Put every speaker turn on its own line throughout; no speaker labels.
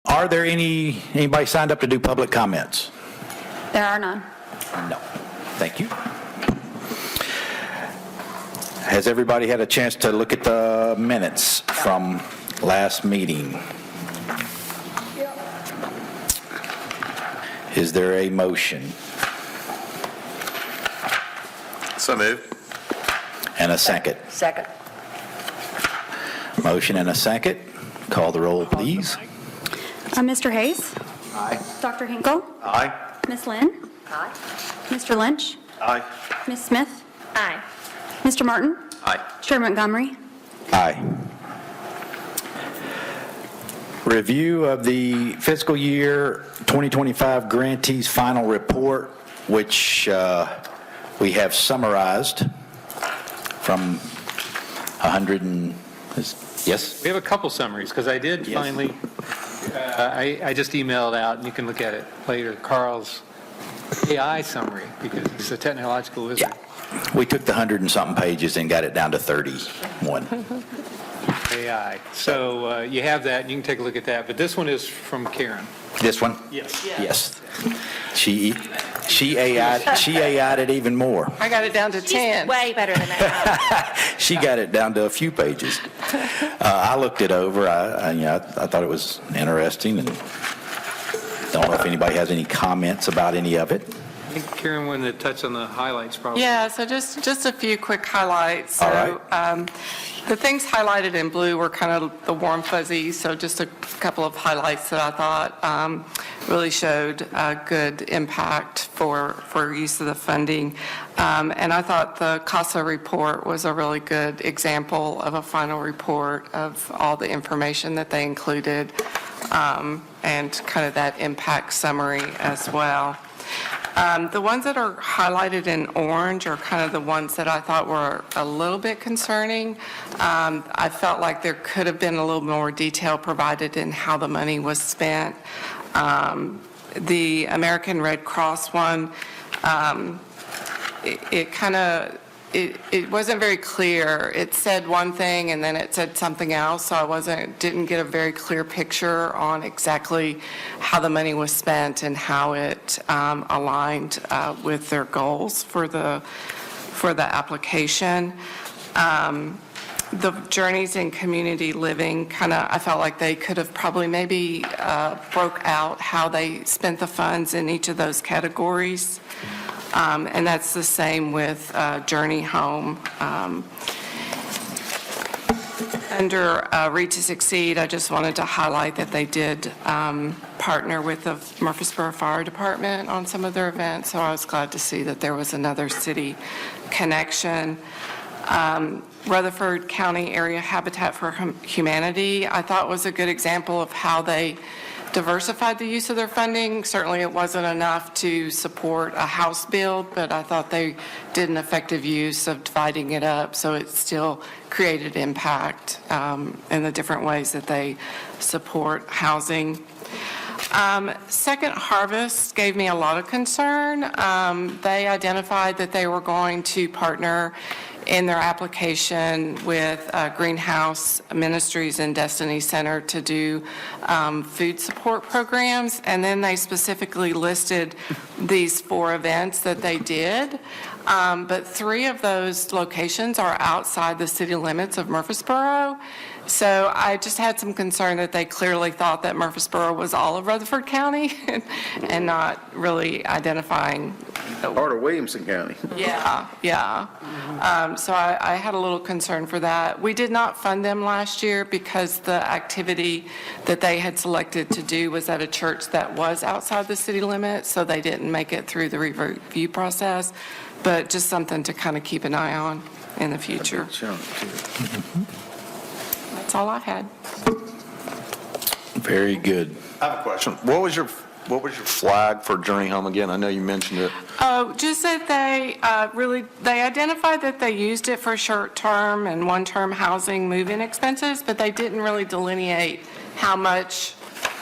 Are there anybody signed up to do public comments?
There are none.
No. Thank you. Has everybody had a chance to look at the minutes from last meeting? Is there a motion
So moved.
and a second?
Second.
Motion and a second. Call the roll, please.
Mr. Hayes?
Aye.
Dr. Hinkle?
Aye.
Ms. Lynn? Aye. Mr. Lynch?
Aye.
Ms. Smith?
Aye.
Mr. Martin?
Aye.
Chair Montgomery?
Aye. Review of the fiscal year 2025 grantees final report, which we have summarized from 100 and, yes?
We have a couple summaries, because I did
Yes.
finally, I just emailed out, and you can look at it later, Carl's AI summary, because he's a technological wizard.
Yeah. We took the 100 and something pages and got it down to 31.
AI. So you have that, and you can take a look at that. But this one is from Karen.
This one?
Yes.
Yes. She AI'd it even more.
I got it down to 10.
Way better than that.
She got it down to a few pages. I looked it over. I thought it was interesting, and don't know if anybody has any comments about any of it.
I think Karen wanted to touch on the highlights, probably.
Yeah, so just a few quick highlights.
All
So the things highlighted in blue were kind of the warm fuzzies, so just a couple of highlights that I thought really showed a good impact for use of the funding. And I thought the CASA report was a really good example of a final report of all the information that they included, and kind of that impact summary as well. The ones that are highlighted in orange are kind of the ones that I thought were a little bit concerning. I felt like there could have been a little more detail provided in how the money was spent. The American Red Cross one, it wasn't very clear. It said one thing and then it said something else, so I didn't get a very clear picture on exactly how the money was spent and how it aligned with their goals for the application. The Journeys in Community Living, I felt like they could have probably maybe broke out how they spent the funds in each of those categories. And that's the same with Journey Home. Under Read to Succeed, I just wanted to highlight that they did partner with the Murfreesboro Fire Department on some of their events, so I was glad to see that there was another city connection. Rutherford County Area Habitat for Humanity, I thought was a good example of how they diversified the use of their funding. Certainly it wasn't enough to support a house build, but I thought they did an effective use of dividing it up, so it still created impact in the different ways that they support housing. Second Harvest gave me a lot of concern. They identified that they were going to partner in their application with Greenhouse Ministries and Destiny Center to do food support programs, and then they specifically listed these 4 events that they did, but 3 of those locations are outside the city limits of Murfreesboro. So I just had some concern that they clearly thought that Murfreesboro was all of Rutherford County and not really identifying.
Part of Williamson County.
Yeah. So I had a little concern for that. We did not fund them last year because the activity that they had selected to do was at a church that was outside the city limits, so they didn't make it through the review process, but just something to kind of keep an eye on in the future. That's all I had.
Very good.
I have a question. What was your flag for Journey Home again? I know you mentioned it.
Oh, just that they identified that they used it for short-term and one-term housing move-in expenses, but they didn't really delineate how much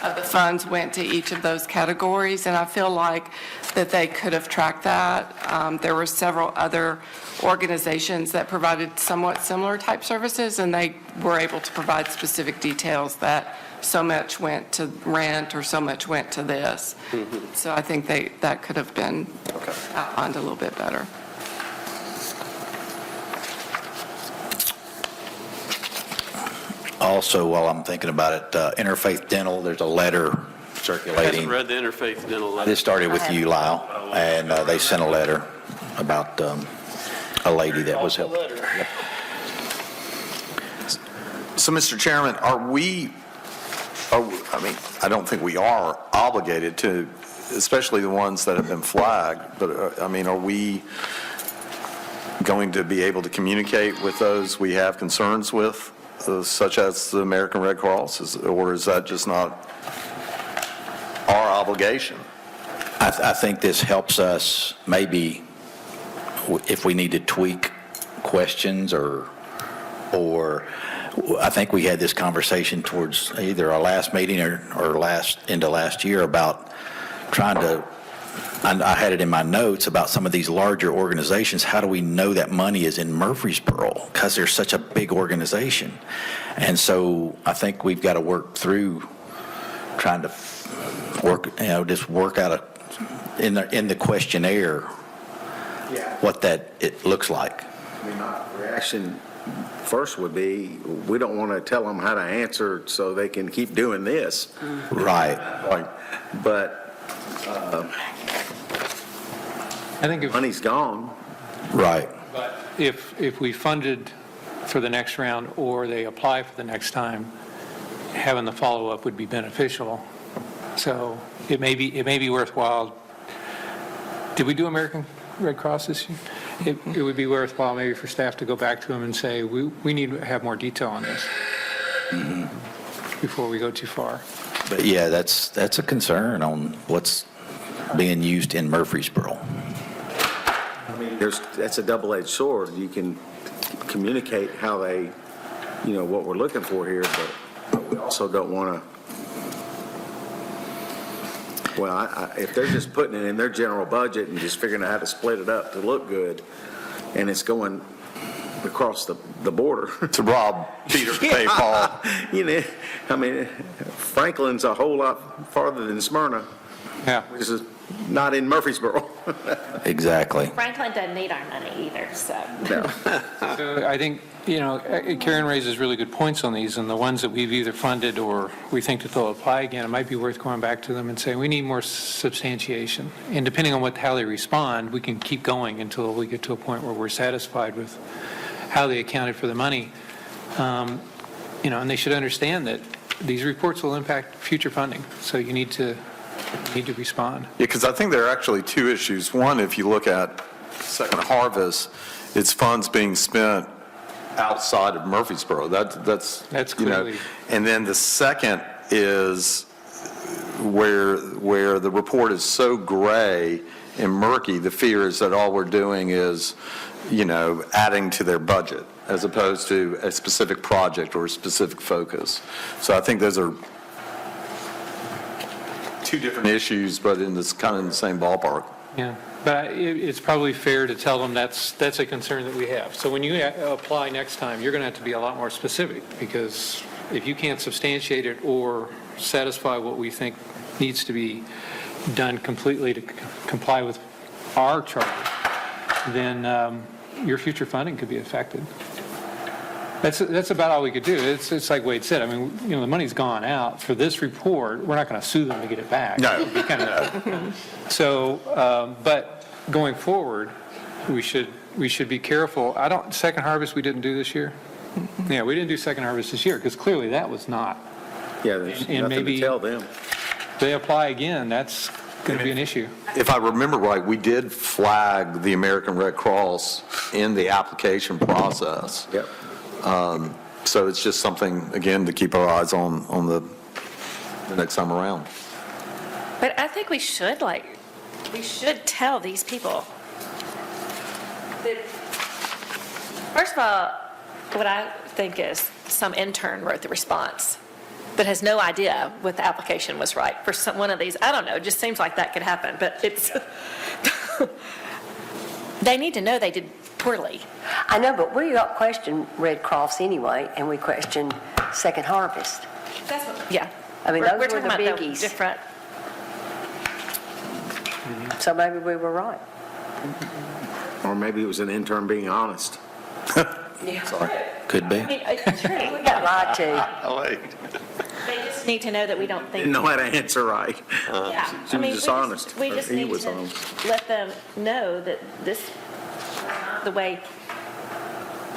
of the funds went to each of those categories. And I feel like that they could have tracked that. There were several other organizations that provided somewhat similar type services, and they were able to provide specific details that so much went to rent or so much went to this. So I think that could have been outlined a little bit better.
Also, while I'm thinking about it, Interfaith Dental, there's a letter
I haven't
circulating.
read the Interfaith Dental letter.
This started with you, Lyle, and they sent a letter about a lady that was helped.
So, Mr. Chairman, I mean, I don't think we are obligated to, especially the ones that have been flagged, but, I mean, are we going to be able to communicate with those we have concerns with, such as the American Red Cross, or is that just not our obligation?
I think this helps us maybe if we need to tweak questions or I think we had this conversation towards either our last meeting or into last year about trying to, I had it in my notes about some of these larger organizations. How do we know that money is in Murfreesboro? Because they're such a big organization. And so I think we've got to work through trying to just work out in the questionnaire what it looks like.
I mean, my reaction first would be, we don't want to tell them how to answer so they can keep doing this.
Right.
Right. But
I think
money's gone.
Right.
if we funded for the next round or they apply for the next time, having the follow-up would be beneficial. So it may be worthwhile. Did we do American Red Cross this year? It would be worthwhile maybe for staff to go back to them and say, we need to have more detail on this before we go too far.
But yeah, that's a concern on what's being used in Murfreesboro.
I mean, that's a double-edged sword. You can communicate how they, what we're looking for here, but we also don't want to, if they're just putting it in their general budget and just figuring out how to split it up to look good, and it's going across the border.
To rob Peter to pay Paul.
I mean, Franklin's a whole lot farther than Smyrna,
Yeah.
which is not in Murfreesboro.
Exactly.
Franklin doesn't need our money either, so.
No.
So I think, Karen raises really good points on these, and the ones that we've either funded or we think that they'll apply again, it might be worth going back to them and saying, we need more substantiation. And depending on how they respond, we can keep going until we get to a point where we're satisfied with how they accounted for the money. And they should understand that these reports will impact future funding, so you need to respond.
Yeah, because I think there are actually two issues. One, if you look at Second Harvest, it's funds being spent outside of Murfreesboro. That's
clearly.
And then the second is where the report is so gray and murky, the fear is that all we're doing is, adding to their budget as opposed to a specific project or a specific focus. So I think those are two different issues, but in this kind of in the same ballpark.
Yeah, but it's probably fair to tell them that's a concern that we have. So when you apply next time, you're going to have to be a lot more specific, because if you can't substantiate it or satisfy what we think needs to be done completely to comply with our charter, then your future funding could be affected. That's about all we could do. It's like Wade said. I mean, the money's gone out for this report. We're not going to sue them to get it back.
No.
So, but going forward, we should be careful. Second Harvest we didn't do this year. Yeah, we didn't do Second Harvest this year because clearly that was not.
Yeah, there's
And
nothing
maybe-
to tell them.
If they apply again, that's going to be an issue.
If I remember right, we did flag the American Red Cross in the application process.
Yep.
So it's just something, again, to keep our eyes on the next time around.
But I think we should tell these people that, first of all, what I think is some intern wrote the response. that has no idea what the application was right for one of these. I don't know, it just seems like that could happen, but it's, they need to know they did poorly.
I know, but we don't question Red Cross anyway, and we question Second Harvest.
That's what, yeah.
I mean,
We're-
those
we're
were the
talking about
biggies.
Different,
So maybe we were right.
Or maybe it was an intern being honest.
Could be.
I mean, it's true.
We got lied to.
They just need to know that we don't think.
Didn't know how to answer right.
Yeah.
She
I mean,
was dishonest.
We
or
just
he
need
was
to
honest.
let them know that this, the way,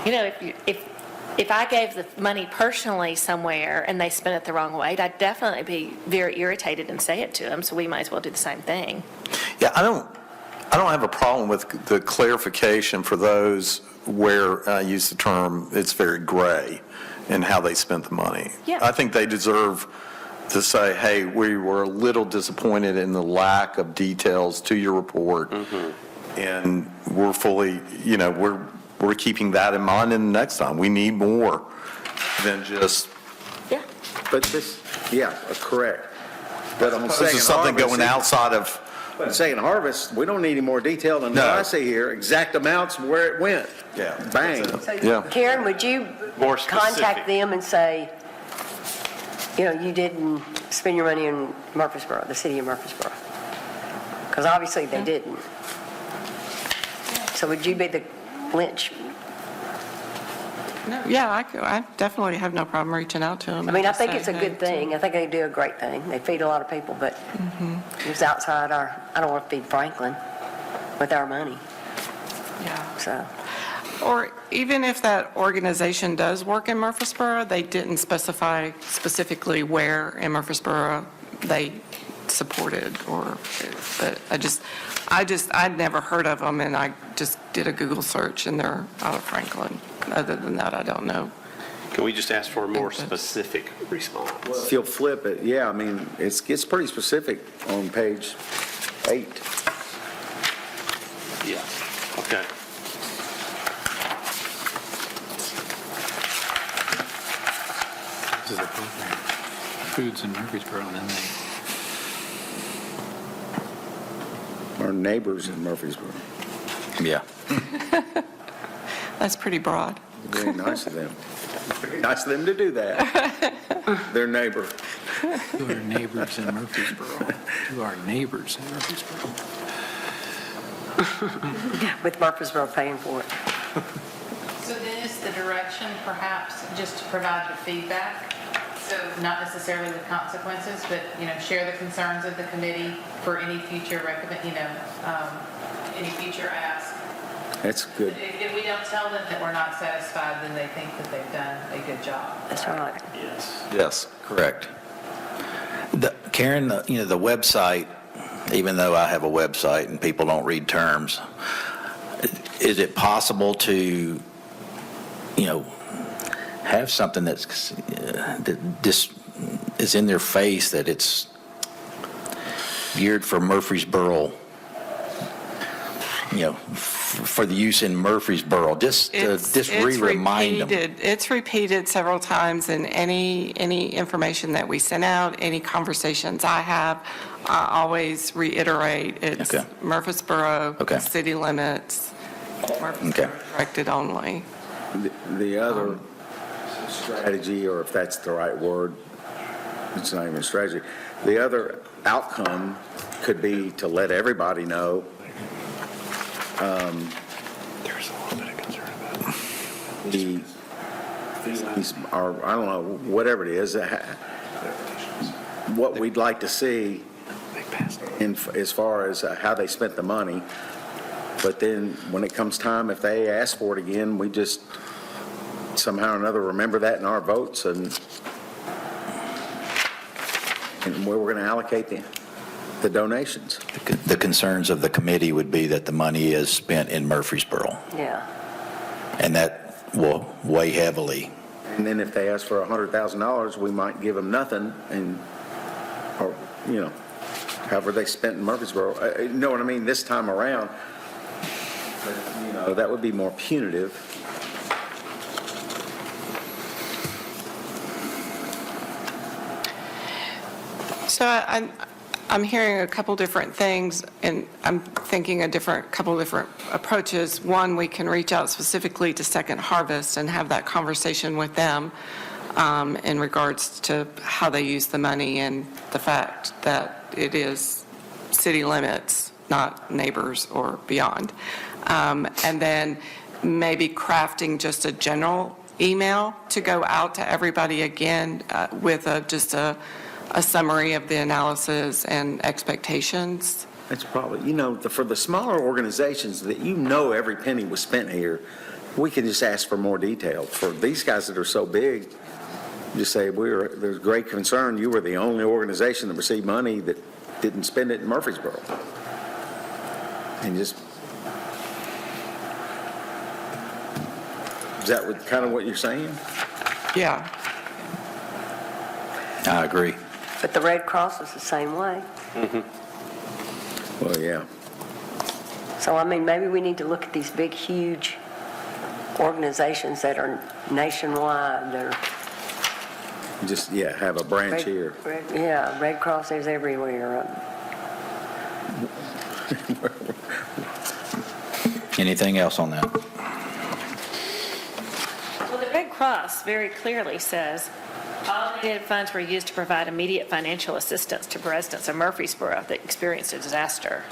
you know, if I gave the money personally somewhere and they spent it the wrong way, I'd definitely be very irritated and say it to them, so we might as well do the same thing.
Yeah, I don't have a problem with the clarification for those where I use the term, it's very gray in how they spent the money.
Yeah.
I think they deserve to say, hey, we were a little disappointed in the lack of details to your report. And we're fully, we're keeping that in mind in the next time. We need more than just,
Yeah.
But this, yeah, correct. But on
this
Second
is something
Harvest,
going outside of,
But Second Harvest, we don't need any more detail than
No.
what I see here, exact amounts where it went.
Yeah.
Bang.
Yeah.
Karen, would you
More specific.
contact them and say, you didn't spend your money in Murfreesboro, the city of Murfreesboro? Because obviously they didn't. So would you be the Lynch?
No, yeah, I definitely have no problem reaching out to them.
I mean, I think it's a good thing. I think they do a great thing. They feed a lot of people, but it was outside I don't want to feed Franklin with our money,
Yeah.
so.
Or even if that organization does work in Murfreesboro, they didn't specify specifically where in Murfreesboro they supported but I'd never heard of them, and I just did a Google search and they're out of Franklin. Other than that, I don't know.
Can we just ask for a more specific response?
If you'll flip it, yeah, I mean, it gets pretty specific on page 8.
Yeah, okay.
This is a program. Foods in Murfreesboro, and then
Our neighbors in Murfreesboro.
Yeah.
That's pretty broad.
Very nice of them. Very nice of them to do that. Their neighbor.
to our neighbors in Murfreesboro. To our neighbors in Murfreesboro.
With Murfreesboro paying for it.
So then is the direction perhaps just to provide the feedback? So not necessarily the consequences, but, share the concerns of the committee for any future any future ask?
That's good.
If we don't tell them that we're not satisfied, then they think that they've done a good job.
That's right.
Yes.
yes.
Correct. Karen, the website, even though I have a website and people don't read terms, is it possible to, have something that just is in their face that it's geared for Murfreesboro, for the use in Murfreesboro, just remind them.
It's repeated several times in any information that we send out, any conversations I have, I always reiterate, it's
Okay.
Murfreesboro,
Okay.
city limits, Murfreesboro directed only.
The other strategy, or if that's the right word, it's not even a strategy, the other outcome could be to let everybody know
There's a little bit of concern about it.
or I don't know, whatever it is, what we'd like to see as far as how they spent the money. But then when it comes time, if they ask for it again, we just somehow or another remember that in our votes and where we're going to allocate the donations.
The concerns of the committee would be that the money is spent in Murfreesboro,
Yeah.
and that will weigh heavily.
And then if they ask for $100,000, we might give them nothing, or however they spent in Murfreesboro. You know what I mean? This time around, but, that would be more punitive.
So I'm hearing a couple different things, and I'm thinking couple different approaches. One, we can reach out specifically to Second Harvest and have that conversation with them in regards to how they use the money and the fact that it is city limits, not neighbors or beyond. And then maybe crafting just a general email to go out to everybody again with just a summary of the analysis and expectations.
That's probably, for the smaller organizations that every penny was spent here, we can just ask for more detail. For these guys that are so big, just say, there's great concern, you were the only organization that received money that didn't spend it in Murfreesboro. And just, is that kind of what you're saying?
Yeah.
I agree.
But the Red Cross is the same way.
Well, yeah.
So, I mean, maybe we need to look at these big, huge organizations that are nationwide. They're
Just, have a branch here.
Red Cross is everywhere.
Anything else on that?
Well, the Red Cross very clearly says all donated funds were used to provide immediate financial assistance to residents of Murfreesboro that experienced a disaster.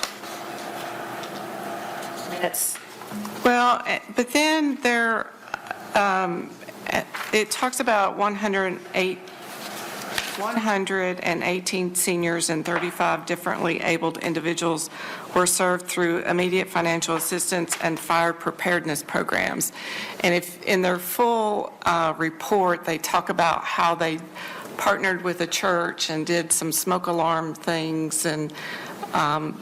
That's
Well, but then it talks about 118 seniors and 35 differently abled individuals were served through immediate financial assistance and fire preparedness programs. And if in their full report, they talk about how they partnered with a church and did some smoke alarm things. And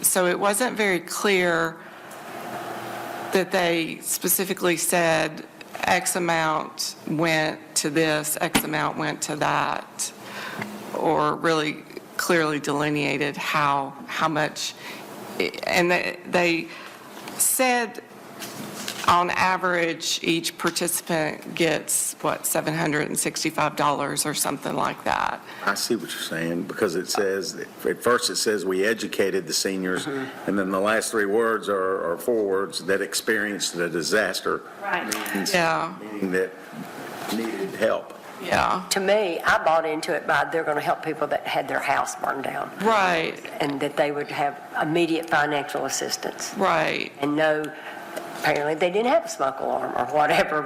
so it wasn't very clear that they specifically said X amount went to this, X amount went to that, or really clearly delineated how much. And they said on average, each participant gets, $765 or something like that.
I see what you're saying, because it says, at first it says we educated the seniors, and then the last three words are four words, that experienced a disaster.
right.
Yeah.
Meaning that needed help.
Yeah,
To me, I bought into it by they're going to help people that had their house burned down,
right,
and that they would have immediate financial assistance.
right.
And apparently they didn't have a smoke alarm or whatever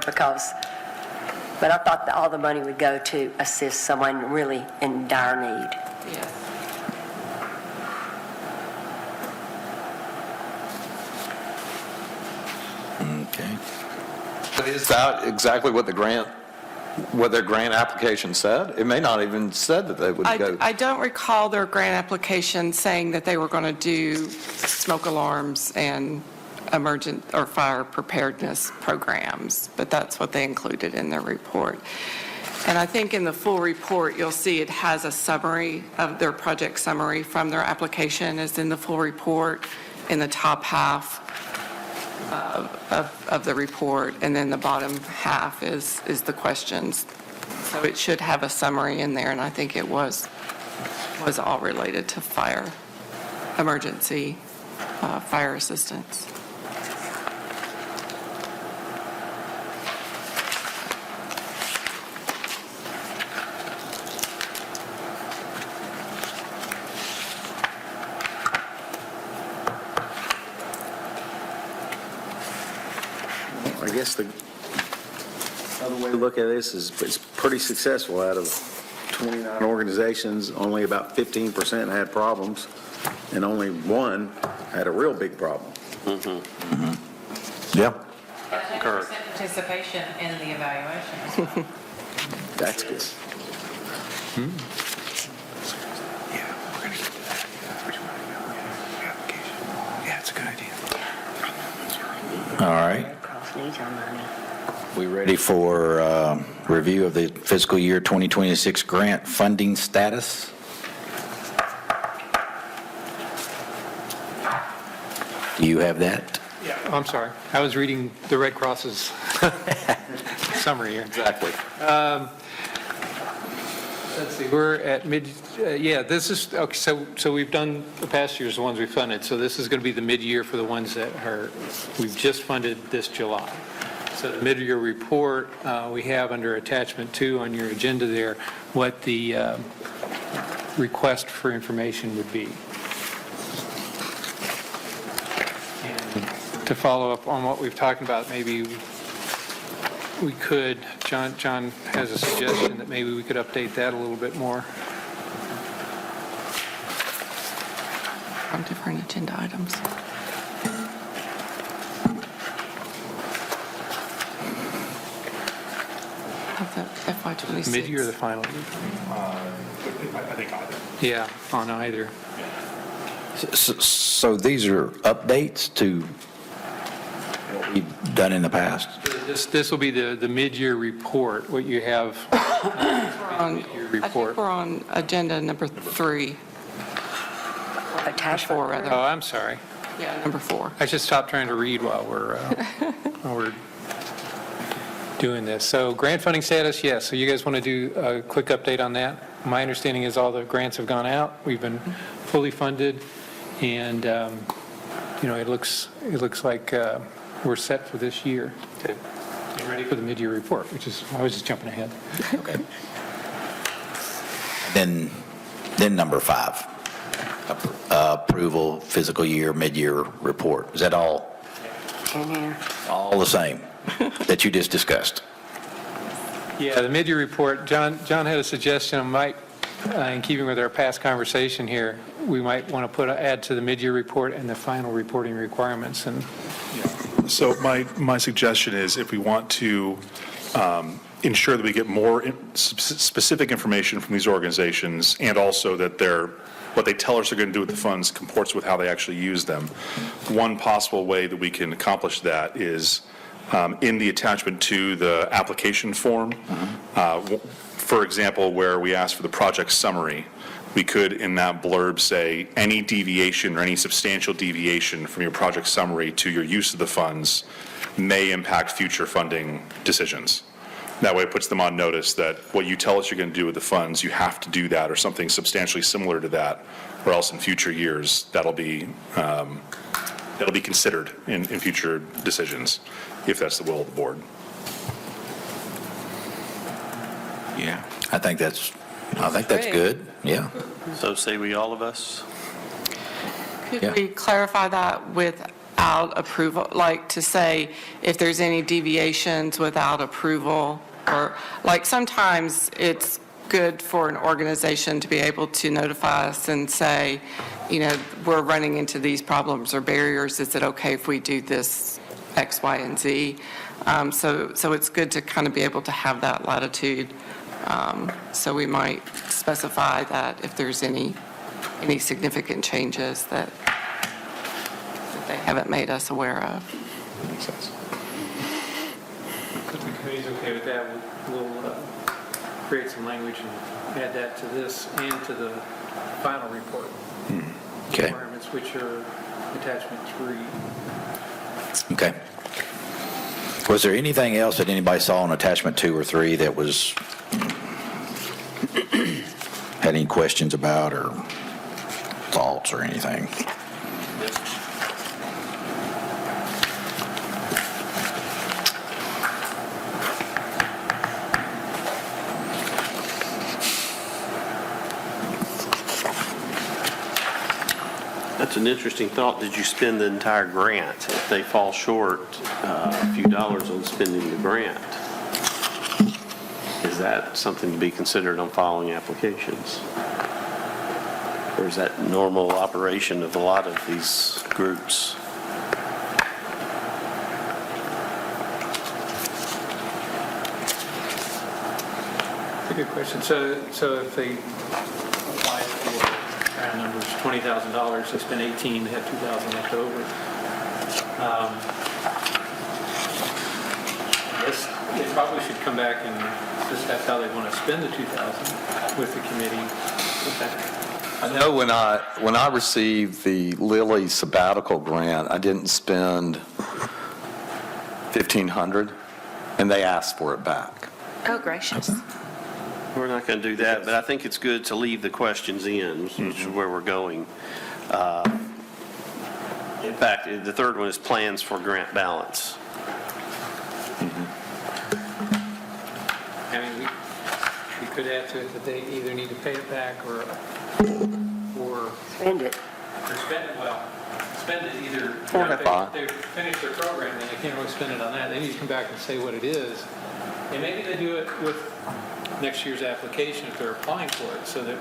but I thought that all the money would go to assist someone really in dire need.
Yeah.
Okay.
But is that exactly what their grant application said? It may not even said that they would go.
I don't recall their grant application saying that they were going to do smoke alarms and emergent or fire preparedness programs, but that's what they included in their report. And I think in the full report, you'll see it has a summary of their project summary from their application is in the full report in the top half of the report, and then the bottom half is the questions. So it should have a summary in there, and I think it was all related to fire, emergency, fire assistance.
I guess the other way to look at this is it's pretty successful. Out of 29 organizations, only about 15% had problems, and only one had a real big problem.
Yeah.
100% participation in the evaluation.
That's good.
Yeah, we're going to get to that. Which one? Application. Yeah, it's a good idea.
All right.
Red Cross needs our money.
We ready for review of the fiscal year 2026 grant funding status? Do you have that?
Yeah. I'm sorry. I was reading the Red Cross's summary here.
Exactly.
Let's see, we're at this is, okay, so we've done the past year's, the ones we funded, so this is going to be the mid-year for the ones that we've just funded this July. So the mid-year report, we have under attachment 2 on your agenda there, what the request for information would be. And to follow up on what we've talked about, maybe we could, John has a suggestion that maybe we could update that a little bit more.
On different agenda items. Of the FY '26.
Mid-year or the final?
I think either.
Yeah, on either.
So these are updates to what we've done in the past?
This will be the mid-year report, what you have. Mid-year
I
report.
think we're on agenda number 3.
Attachment.
4, rather.
Oh, I'm sorry.
Yeah, number 4.
I should stop trying to read while we're doing this. So grant funding status, yes. So you guys want to do a quick update on that? My understanding is all the grants have gone out. We've been fully funded, and it looks like we're set for this year.
Okay.
And ready for the mid-year report, which is, I was just jumping ahead.
Okay. Then number 5, approval, fiscal year, mid-year report. Is that all the same that you just discussed?
Yeah, the mid-year report, John had a suggestion, might, in keeping with our past conversation here, we might want to add to the mid-year report and the final reporting requirements. And
So my suggestion is if we want to ensure that we get more specific information from these organizations and also that what they tell us they're going to do with the funds comports with how they actually use them, one possible way that we can accomplish that is in the attachment to the application form. For example, where we ask for the project summary, we could in that blurb say any deviation or any substantial deviation from your project summary to your use of the funds may impact future funding decisions. That way it puts them on notice that what you tell us you're going to do with the funds, you have to do that or something substantially similar to that, or else in future years that'll be considered in future decisions, if that's the will of the board.
Yeah. I think that's
great.
good. Yeah.
So say we, all of us?
Could
Yeah.
we clarify that without approval, like to say if there's any deviations without approval? Or like sometimes it's good for an organization to be able to notify us and say, we're running into these problems or barriers. Is it okay if we do this X, Y, and Z? So it's good to kind of be able to have that latitude. So we might specify that if there's any significant changes that they haven't made us aware of.
Makes sense.
if the committee's okay with that, we'll create some language and add that to this and to the final report.
Okay.
Requirements, which are attachment 3.
Okay. Was there anything else that anybody saw on attachment 2 or 3 that was, had any questions about or thoughts or anything?
That's an interesting thought. Did you spend the entire grant? If they fall short a few dollars on spending the grant, is that something to be considered on following applications? Or is that normal operation of a lot of these groups?
That's a good question. So if they apply for round numbers, $20,000, they spend 18, they have 2,000 left over. I guess they probably should come back and discuss how they want to spend the 2,000 with the committee.
I know when I received the Lilly sabbatical grant, I didn't spend $1,500, and they asked for it back.
Oh, gracious.
We're not going to do that, but I think it's good to leave the questions in, which is where we're going. In fact, the third one is plans for grant balance.
I mean, we could add to it that they either need to pay it back or
Spend it.
spend it either.
Or have fun.
They finish their program, then they can't really spend it on that. They need to come back and say what it is. And maybe they do it with next year's application if they're applying for it, so that,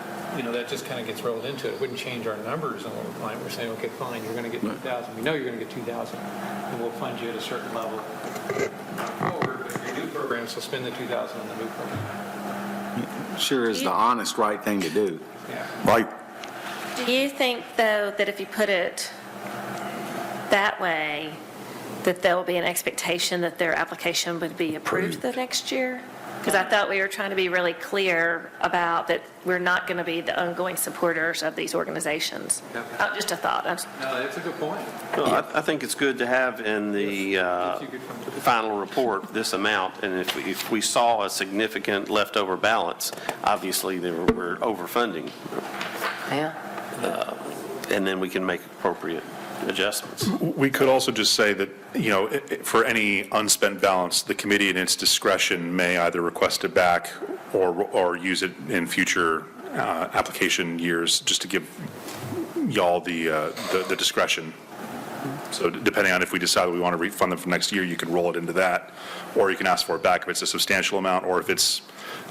that just kind of gets rolled into it. It wouldn't change our numbers on what we're applying. We're saying, okay, fine, you're going to get 2,000. We know you're going to get 2,000, and we'll fund you at a certain level forward. But if your new programs, will spend the 2,000 on the new program.
Sure is the honest, right thing to do.
Yeah.
Right.
Do you think, though, that if you put it that way, that there will be an expectation that their application would be approved the next year? Because I thought we were trying to be really clear about that we're not going to be the ongoing supporters of these organizations. Just a thought.
No, that's a good point.
Well, I think it's good to have in the final report this amount, and if we saw a significant leftover balance, obviously we're overfunding,
Yeah.
and then we can make appropriate adjustments.
We could also just say that, for any unspent balance, the committee in its discretion may either request it back or use it in future application years, just to give y'all the discretion. So depending on if we decide we want to refund them for next year, you can roll it into that, or you can ask for it back if it's a substantial amount, or if it's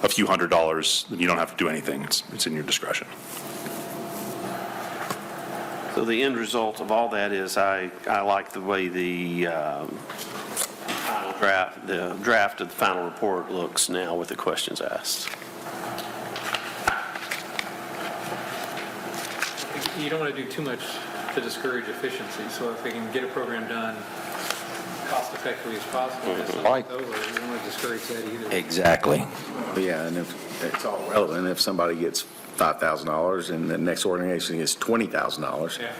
a few $100s, then you don't have to do anything. It's in your discretion.
So the end result of all that is I like the way the final draft of the final report looks now with the questions asked.
You don't want to do too much to discourage efficiency, so if they can get a program done cost effectively as possible, it's not over. You don't want to discourage that either.
Exactly.
Yeah, and if it's all relevant, if somebody gets $5,000 and the next organization gets $20,000,
Yeah.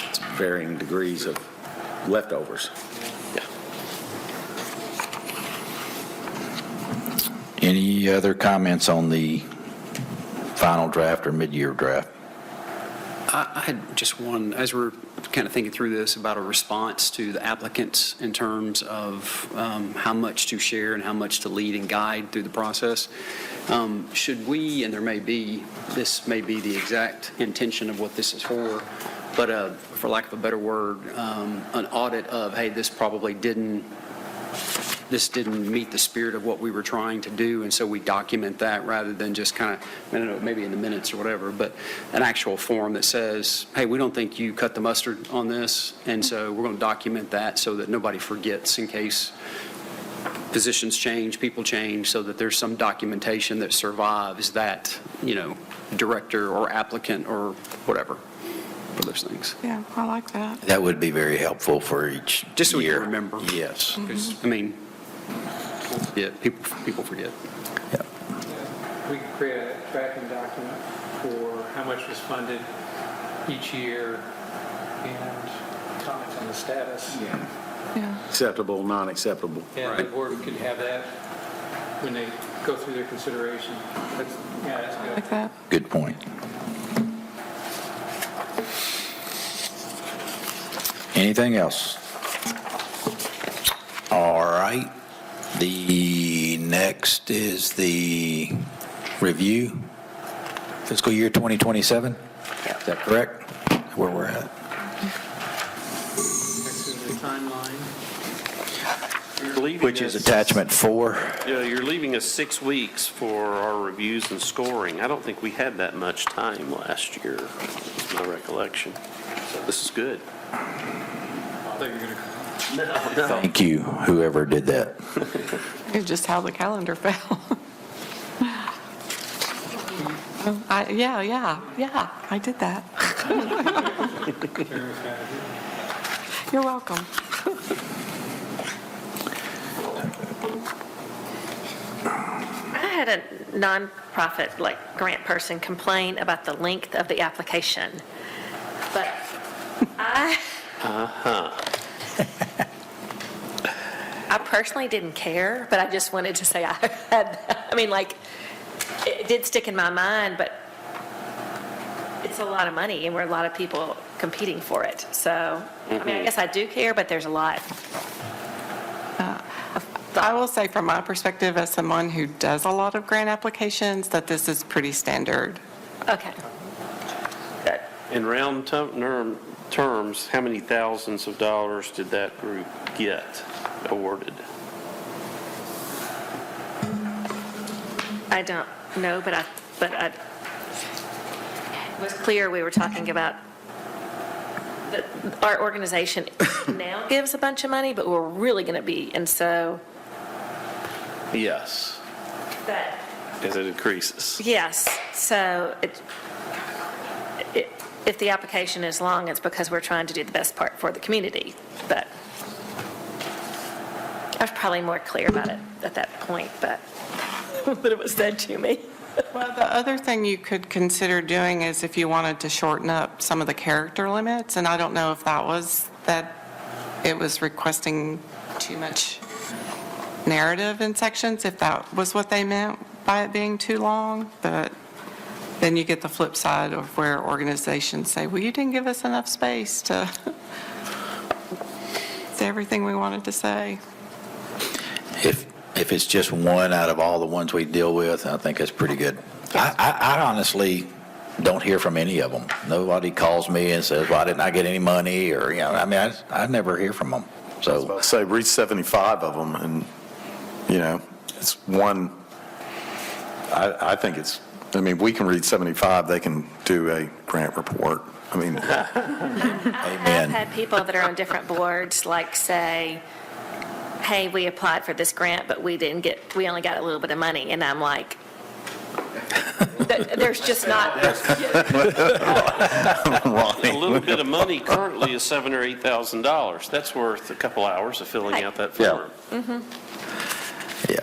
it's varying degrees of leftovers.
Any other comments on the final draft or mid-year draft?
I had just one, as we're kind of thinking through this, about a response to the applicants in terms of how much to share and how much to lead and guide through the process. Should we, and this may be the exact intention of what this is for, but for lack of a better word, an audit of, hey, this didn't meet the spirit of what we were trying to do, and so we document that rather than just kind of, I don't know, maybe in the minutes or whatever, but an actual form that says, hey, we don't think you cut the mustard on this, and so we're going to document that so that nobody forgets in case positions change, people change, so that there's some documentation that survives that, director or applicant or whatever for those things.
Yeah, I like that.
That would be very helpful for each year.
Just so we can remember.
Yes.
Because, people forget.
We could create a tracking document for how much was funded each year and comments on the status.
Yeah.
Acceptable, non-acceptable.
Yeah, the board could have that when they go through their consideration. That's good.
Like that.
Good point. Anything else? All right. The next is the review, fiscal year 2027? Is that correct? Where we're at?
Next is the timeline.
You're leaving
Which is
us-
attachment 4.
Yeah, you're leaving us 6 weeks for our reviews and scoring. I don't think we had that much time last year, is my recollection. So this is good.
I thought you were going to.
Thank you, whoever did that.
It's just how the calendar fell. Yeah, I did that. You're welcome.
I had a nonprofit, grant person complain about the length of the application. But I personally didn't care, but I just wanted to say it did stick in my mind, but it's a lot of money, and we're a lot of people competing for it. So, I mean, I guess I do care, but there's a lot.
I will say from my perspective, as someone who does a lot of grant applications, that this is pretty standard.
Okay. Good.
In round terms, how many thousands of dollars did that group get awarded?
I don't know, but it was clear we were talking about that our organization now gives a bunch of money, but we're really going to be, and so
Yes,
that,
as it increases.
yes, so if the application is long, it's because we're trying to do the best part for the community, but I was probably more clear about it at that point, but it was said to me.
Well, the other thing you could consider doing is if you wanted to shorten up some of the character limits, and I don't know if that it was requesting too much narrative in sections, if that was what they meant by it being too long, but then you get the flip side of where organizations say, well, you didn't give us enough space to say everything we wanted to say.
If it's just one out of all the ones we deal with, I think that's pretty good. I honestly don't hear from any of them. Nobody calls me and says, why didn't I get any money? Or, I mean, I never hear from them. So,
Say, reach 75 of them, and, it's one, I think we can read 75, they can do a grant report. I mean,
I've had people that are on different boards, like say, hey, we applied for this grant, but we only got a little bit of money, and I'm like, there's just not.
A little bit of money currently is $7,000 or $8,000. That's worth a couple hours of filling out that form.
yeah.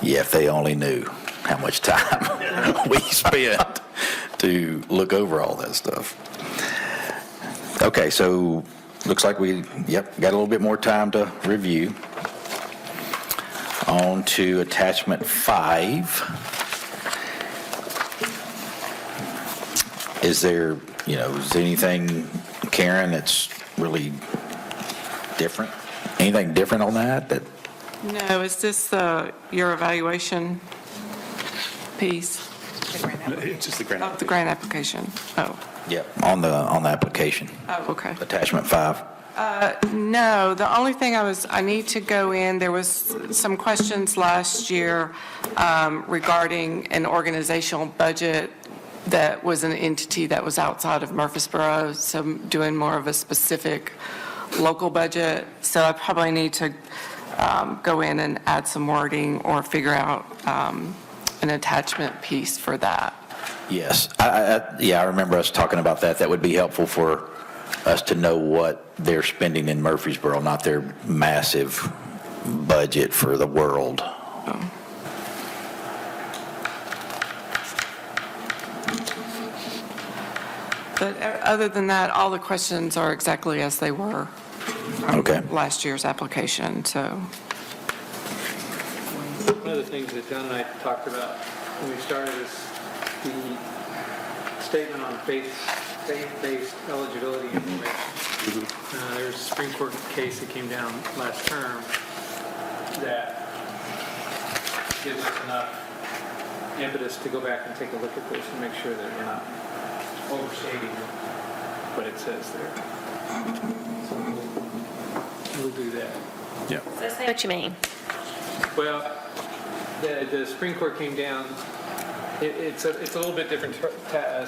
Yeah, if they only knew how much time we spent to look over all that stuff. Okay, so looks like we, got a little bit more time to review. On to attachment 5. Is there anything, Karen, that's really different? Anything different on that?
No, is this your evaluation piece?
It's just the grant.
Oh, the grant application. Oh,
Yep. On the application,
oh, okay.
attachment 5.
No, the only thing I need to go in, there was some questions last year regarding an organizational budget that was an entity that was outside of Murfreesboro, so I'm doing more of a specific local budget. So I probably need to go in and add some wording or figure out an attachment piece for that.
Yes. I remember us talking about that. That would be helpful for us to know what they're spending in Murfreesboro, not their massive budget for the world.
But other than that, all the questions are exactly as they were from
Okay.
last year's application, so.
One of the things that John and I talked about when we started is the statement on faith-based eligibility information. There's a Supreme Court case that came down last term that gives us enough impetus to go back and take a look at this and make sure that we're not overstating what it says there. So we'll do that.
So say what you mean.
Well, the Supreme Court came down, it's a little bit different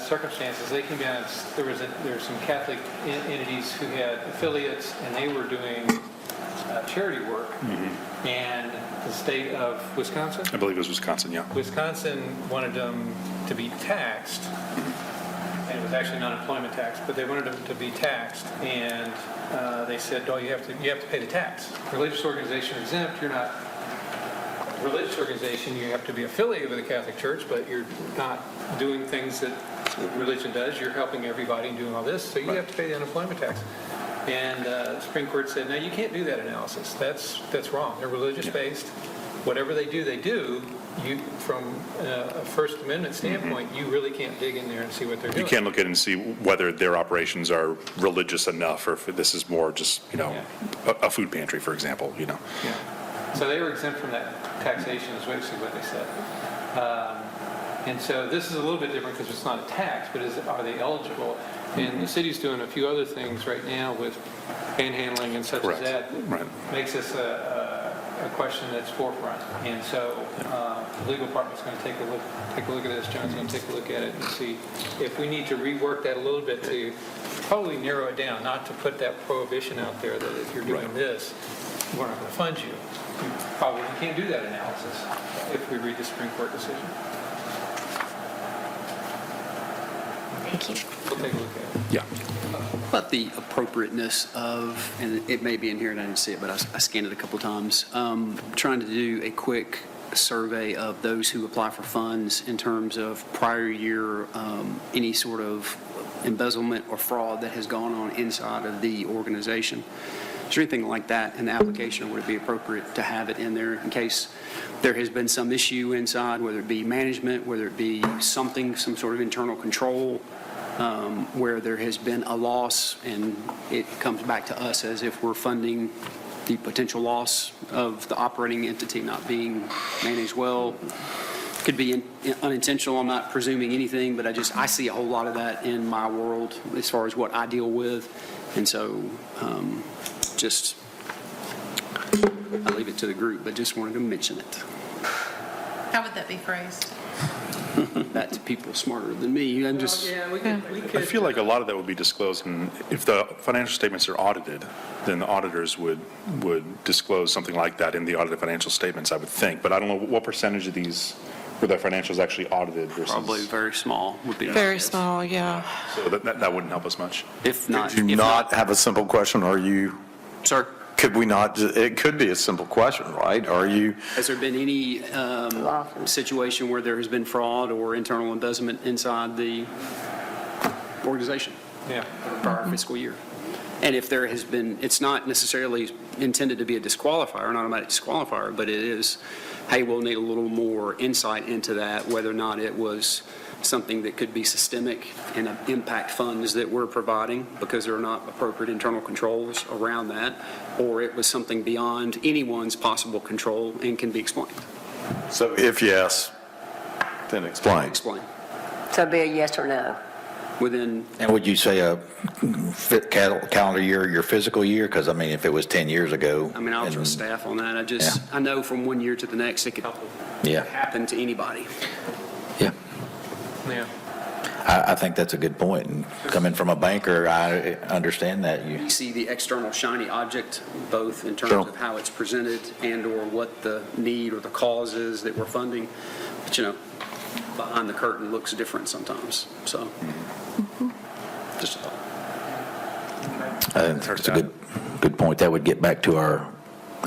circumstances. They came down, there were some Catholic entities who had affiliates, and they were doing charity work. And the state of Wisconsin?
I believe it was Wisconsin, yeah.
Wisconsin wanted them to be taxed, and it was actually not employment tax, but they wanted them to be taxed, and they said, "Oh, you have to pay the tax. Religious organization are exempt. You're not a religious organization. You have to be affiliated with the Catholic Church, but you're not doing things that religion does. You're helping everybody and doing all this, so you have to pay the unemployment tax." And the Supreme Court said, no, you can't do that analysis. That's wrong. They're religious-based. Whatever they do. You, from a First Amendment standpoint, you really can't dig in there and see what they're doing.
You can't look at it and see whether their operations are religious enough, or if this is more just, a food pantry, for example,
Yeah. So they were exempt from that taxation is basically what they said. And so this is a little bit different because it's not a tax, but are they eligible? And the city's doing a few other things right now with panhandling and such as
Correct.
that.
Right.
Makes this a question that's forefront. And so the legal department's going to take a look at this. John's going to take a look at it and see if we need to rework that a little bit to probably narrow it down, not to put that prohibition out there that if you're doing this, we're not going to fund you. You probably can't do that analysis if we read the Supreme Court decision.
Thank you.
We'll take a look at it.
Yeah.
About the appropriateness of, and it may be in here and I didn't see it, but I scanned it a couple times, trying to do a quick survey of those who apply for funds in terms of prior year, any sort of embezzlement or fraud that has gone on inside of the organization. Is there anything like that in the application, or would it be appropriate to have it in there in case there has been some issue inside, whether it be management, whether it be some sort of internal control, where there has been a loss and it comes back to us as if we're funding the potential loss of the operating entity not being managed well. Could be unintentional, I'm not presuming anything, but I see a whole lot of that in my world as far as what I deal with. And so I leave it to the group, but just wanted to mention it.
How would that be phrased?
That to people smarter than me. I'm just,
I feel like a lot of that would be disclosed, and if the financial statements are audited, then the auditors would disclose something like that in the audited financial statements, I would think. But I don't know what percentage of these were their financials actually audited versus.
probably very small would be.
Very small, yeah.
So that wouldn't help us much.
If not.
Do you not have a simple question?
Sir?
Could we not, it could be a simple question, right?
Has there been any situation where there has been fraud or internal embezzlement inside the organization
Yeah.
for our fiscal year? And if there has been, it's not necessarily intended to be a disqualifier, an automatic disqualifier, but it is, hey, we'll need a little more insight into that, whether or not it was something that could be systemic and impact funds that we're providing because there are not appropriate internal controls around that, or it was something beyond anyone's possible control and can be explained.
So if yes, then explain.
Explain.
So it'd be a yes or no?
Within,
And would you say a calendar year, your fiscal year? Because, I mean, if it was 10 years ago.
I'll
and-
trust staff on that.
Yeah.
I know from one year to the next, it could
Yeah,
happen to anybody.
yeah.
Yeah.
I
I think that's a good point. And coming from a banker, I understand that.
You see the external shiny object, both in terms
Sure.
of how it's presented and/or what the need or the cause is that we're funding. But, behind the curtain looks different sometimes, so. Just a thought.
I think it's a good point. That would get back to our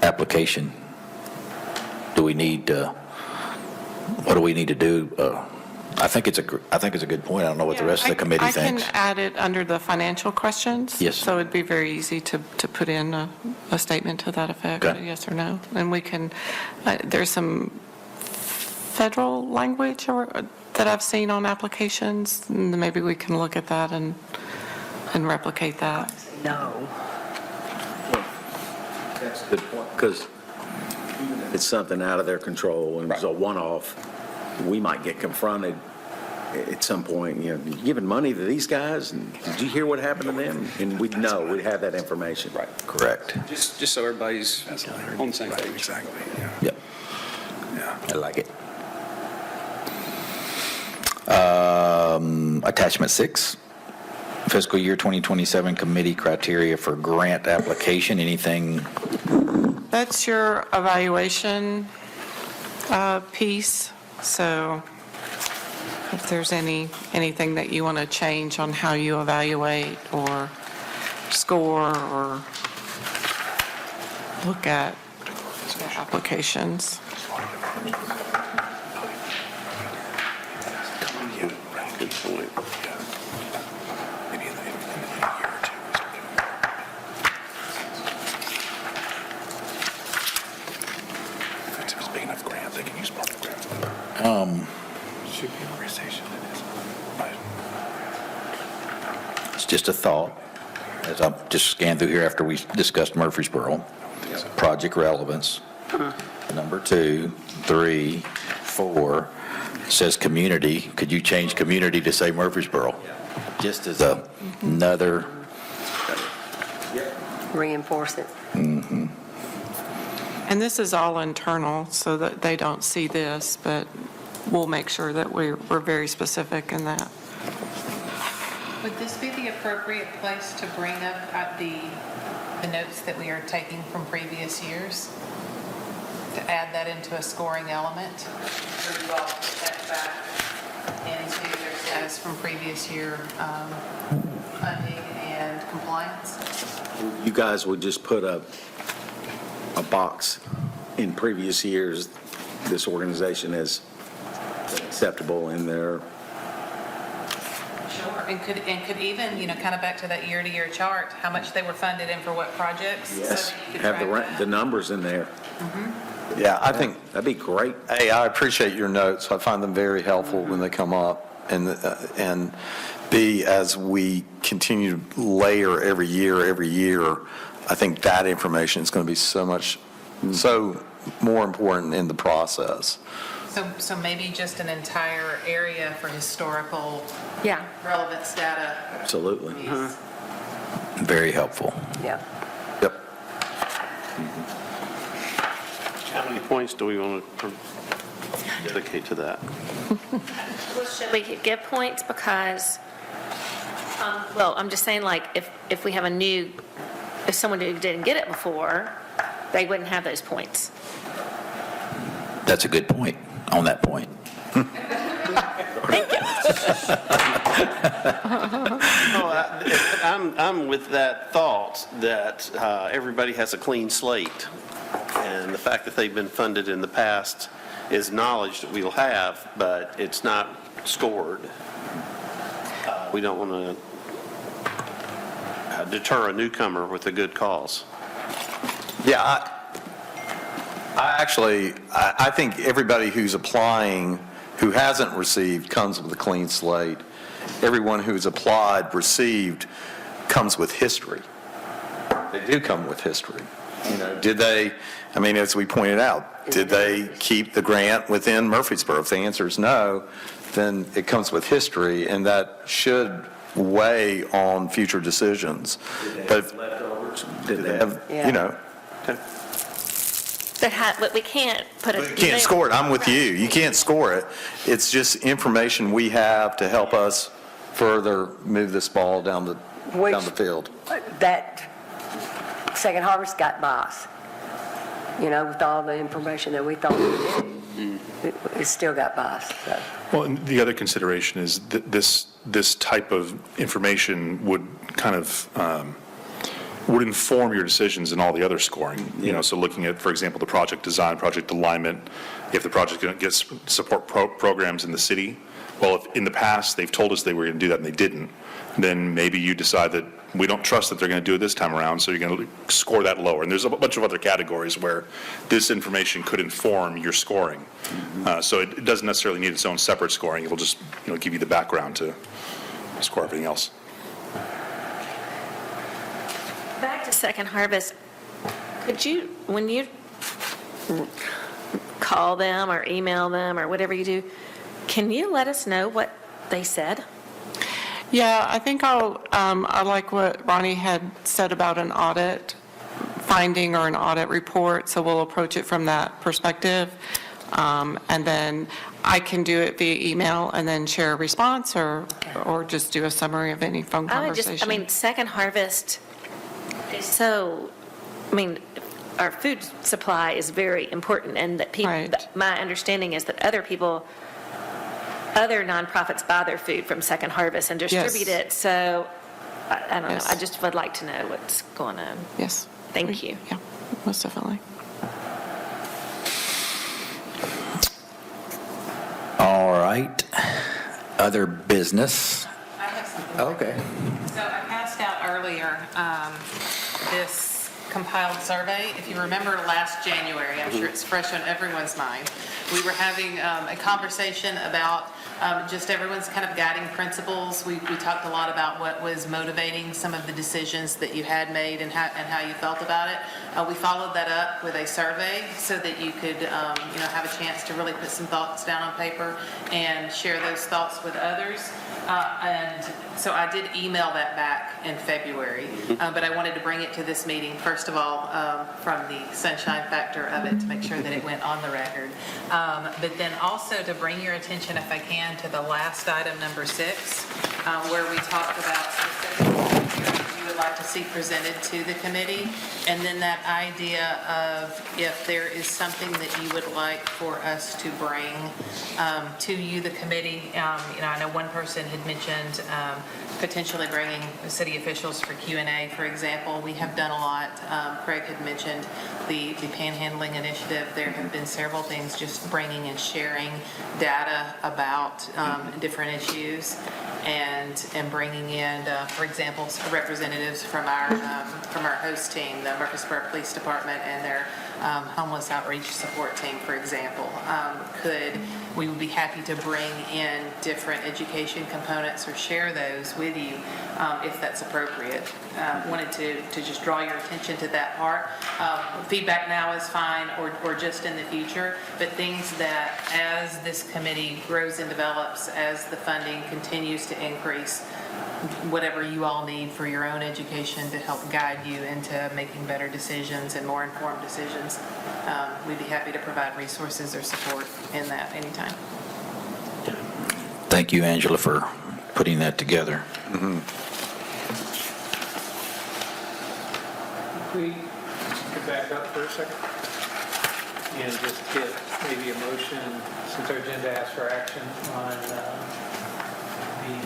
application. What do we need to do? I think it's a good point. I don't know what the rest of the committee thinks.
I can add it under the financial questions.
Yes.
So it'd be very easy to put in a statement to that effect,
Okay.
a yes or no. And we can, there's some federal language that I've seen on applications, and maybe we can look at that and replicate that.
No.
That's a good point, because it's something out of their control and it's a one-off. We might get confronted at some point, you giving money to these guys, and did you hear what happened to them? And we'd know, we'd have that information. Right.
Correct.
Just so everybody's on the same page.
Exactly, yeah.
Yep.
Yeah.
I like it. Attachment 6, fiscal year 2027 committee criteria for grant application. Anything?
That's your evaluation piece. So if there's anything that you want to change on how you evaluate or score or look at applications.
Good point.
Maybe in a year or two.
Should be an organization that is, but
It's just a thought, as I just scanned through here after we discussed Murfreesboro. Project relevance. Number 2, 3, 4, says community. Could you change community to say Murfreesboro? Just as another,
Reinforce it.
And this is all internal, so that they don't see this, but we'll make sure that we're very specific in that.
Would this be the appropriate place to bring up the notes that we are taking from previous years? To add that into a scoring element? Or you all put that back into their status from previous year funding and compliance?
You guys would just put a box in previous years, this organization is acceptable in their,
Sure. And could even, kind of back to that year-to-year chart, how much they were funded and for what projects? So
yes,
that you could
have
track
the
that?
numbers in there.
Yeah, I think,
That'd be great.
A, I appreciate your notes. I find them very helpful when they come up. And B, as we continue to layer every year, I think that information is going to be so more important in the process.
So maybe just an entire area for historical
Yeah.
relevance data.
Absolutely.
piece.
very helpful.
Yeah.
Yep.
How many points do we want to dedicate to that?
Well, should we give points because, well, I'm just saying, like, if we have if someone who didn't get it before, they wouldn't have those points.
That's a good point, on that point.
I'm with that thought that everybody has a clean slate, and the fact that they've been funded in the past is knowledge that we'll have, but it's not scored. We don't want to deter a newcomer with a good cause.
Yeah, I think everybody who's applying, who hasn't received, comes with a clean slate. Everyone who's applied, received, comes with history. They do come with history. Did they, as we pointed out, did they keep the grant within Murfreesboro? If the answer is no, then it comes with history, and that should weigh on future decisions. But
Leftovers?
did they have,
Yeah.
But we can't put
You can't score it. I'm with you. You can't score it. It's just information we have to help us further move this ball down the field.
That Second Harvest got by us, with all the information that we thought we did. It still got by us, so.
Well, and the other consideration is that this type of information would kind of would inform your decisions in all the other scoring. So looking at, for example, the project design, project alignment, if the project gets support programs in the city, well, if in the past they've told us they were going to do that and they didn't, then maybe you decide that we don't trust that they're going to do it this time around, so you're going to score that lower. And there's a bunch of other categories where this information could inform your scoring. So it doesn't necessarily need its own separate scoring. It'll just give you the background to score everything else.
Back to Second Harvest, could you, when you call them or email them or whatever you do, can you let us know what they said?
Yeah, I think I like what Ronnie had said about an audit finding or an audit report, so we'll approach it from that perspective. And then I can do it via email and then share a response or just do a summary of any phone conversation.
Second Harvest is so, our food supply is very important, and that people,
Right.
my understanding is that other nonprofits buy their food from Second Harvest and distribute it, so, I don't know,
Yes.
I just would like to know what's going on.
Yes.
Thank you.
Yeah, most definitely.
All right. Other business?
I have something.
Okay.
So I passed out earlier this compiled survey. If you remember last January, I'm sure it's fresh on everyone's mind. we were having a conversation about just everyone's kind of guiding principles. We talked a lot about what was motivating some of the decisions that you had made and how you felt about it. We followed that up with a survey so that you could, have a chance to really put some thoughts down on paper and share those thoughts with others. And so I did email that back in February, but I wanted to bring it to this meeting, first of all, from the sunshine factor of it to make sure that it went on the record. But then also to bring your attention, if I can, to the last item, number 6, where we talked about specifically what you would like to see presented to the committee. And then that idea of if there is something that you would like for us to bring to you, the committee. I know one person had mentioned potentially bringing city officials for Q&A, for example. We have done a lot. Craig had mentioned the Panhandling Initiative. There have been several things just bringing and sharing data about different issues and bringing in, for example, representatives from our host team, the Murfreesboro Police Department and their homeless outreach support team, for example. We would be happy to bring in different education components or share those with you if that's appropriate. Wanted to just draw your attention to that part. Feedback now is fine or just in the future, but things that as this committee grows and develops, as the funding continues to increase, whatever you all need for your own education to help guide you into making better decisions and more informed decisions, we'd be happy to provide resources or support in that anytime.
Thank you, Angela, for putting that together.
We could back up for a second and just get maybe a motion, since our agenda asks for action on the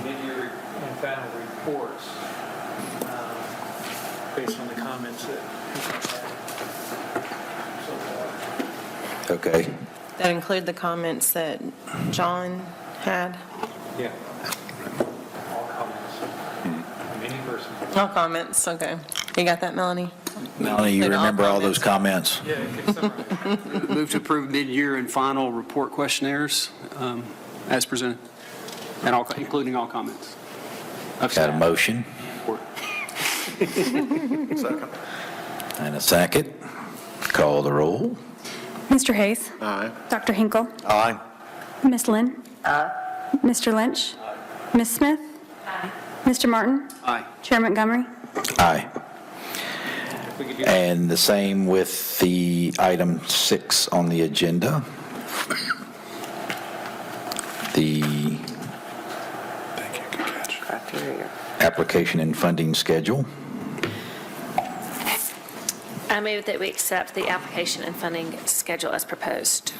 mid-year and final reports, based on the comments that people had so far.
Okay.
That include the comments that John had?
Yeah. All comments. Any person.
All comments, okay. You got that, Melanie?
Melanie, you
Include all
remember all those comments?
Yeah, you can summarize.
Move to approve mid-year and final report questionnaires as presented, and including all comments.
Got a motion
Second.
and a second. Call the roll.
Mr. Hayes?
Aye.
Dr. Hinkle?
Aye.
Ms. Lynn? Mr. Lynch? Ms. Smith? Mr. Martin?
Aye.
Chair Montgomery?
Aye.
We could do
And the same with the item 6 on the agenda. The
Criteria.
application and funding schedule.
I move that we accept the application and funding schedule as proposed.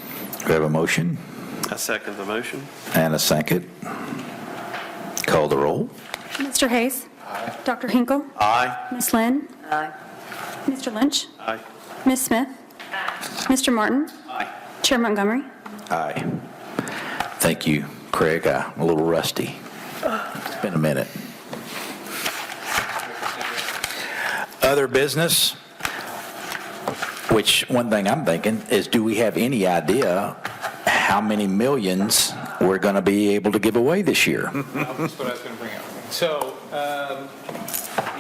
We have a motion
I second the motion.
and a second. Call the roll.
Mr. Hayes? Dr. Hinkle?
Aye.
Ms. Lynn?
Aye.
Mr. Lynch?
Aye.
Ms. Smith? Mr. Martin?
Aye.
Chair Montgomery?
Aye. Thank you, Craig. I'm a little rusty. It's been a minute. Other business, which one thing I'm thinking is, do we have any idea how many millions we're going to be able to give away this year?
That's what I was going to bring up. So the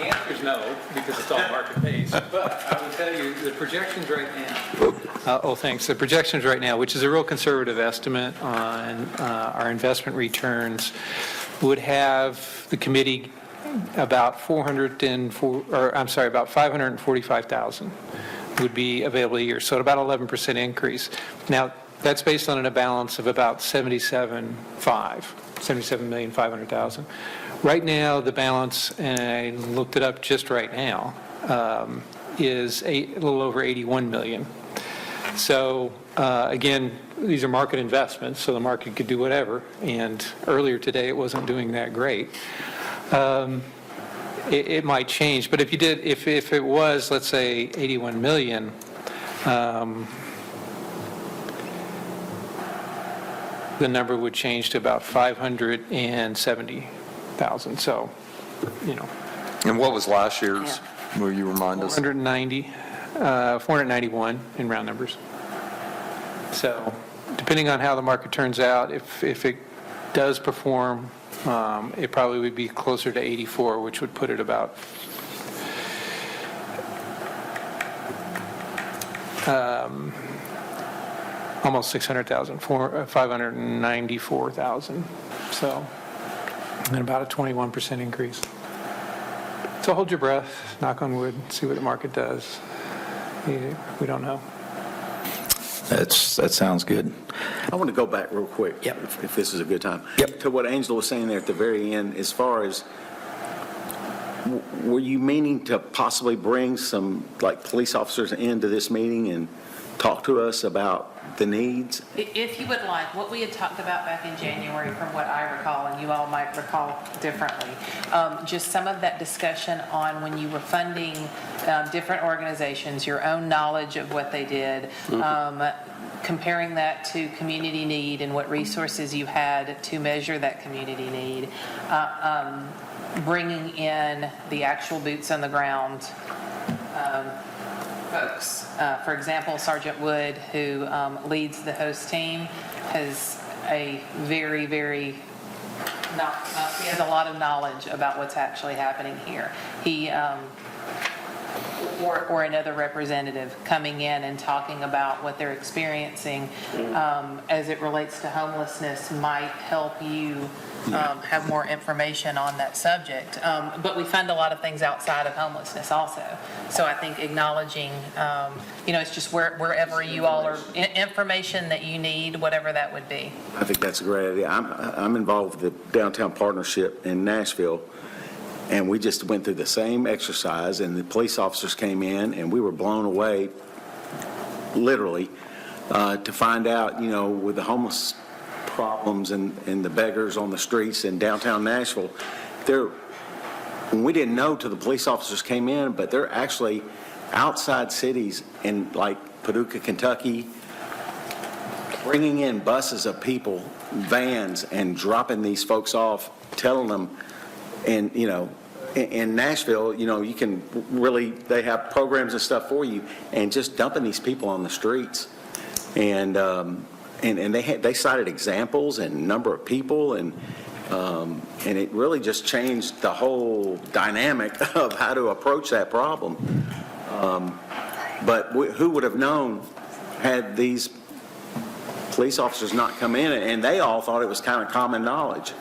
answer is no, because it's all market-based. But I will tell you, the projections right now, thanks. The projections right now, which is a real conservative estimate on our investment returns, would have the committee about 545,000 would be available a year. So about 11% increase. Now, that's based on a balance of about 77,500,000. Right now, the balance, and I looked it up just right now, is a little over 81 million. So again, these are market investments, so the market could do whatever. And earlier today, it wasn't doing that great. It might change, but if it was, let's say, 81 million, the number would change to about 570,000. So,
And what was last year's? Will you remind us?
491 in round numbers. So depending on how the market turns out, if it does perform, it probably would be closer to 84, which would put it about almost 600,000, 594,000. So, and about a 21% increase. So hold your breath, knock on wood, see what the market does. We don't know.
That sounds good.
I want to go back real quick.
Yep.
If this is a good time.
Yep.
To what Angela was saying there at the very end, as far as, were you meaning to possibly bring some, like, police officers into this meeting and talk to us about the needs?
If you would like, what we had talked about back in January, from what I recall, and you all might recall differently, just some of that discussion on when you were funding different organizations, your own knowledge of what they did, comparing that to community need and what resources you had to measure that community need, bringing in the actual boots on the ground folks. For example, Sergeant Wood, who leads the host team, has a very, very, he has a lot of knowledge about what's actually happening here. He, or another representative coming in and talking about what they're experiencing as it relates to homelessness might help you have more information on that subject. But we fund a lot of things outside of homelessness also. So I think acknowledging, it's just wherever you all are, information that you need, whatever that would be.
I think that's a great idea. I'm involved with the Downtown Partnership in Nashville, and we just went through the same exercise, and the police officers came in, and we were blown away, literally, to find out, with the homeless problems and the beggars on the streets in downtown Nashville, we didn't know till the police officers came in, but they're actually outside cities in like Paducah, Kentucky, bringing in buses of people, vans, and dropping these folks off, telling them, and in Nashville, you can really, they have programs and stuff for you, and just dumping these people on the streets. And they cited examples and number of people, and it really just changed the whole dynamic of how to approach that problem. But who would have known had these police officers not come in, and they all thought it was kind of common knowledge.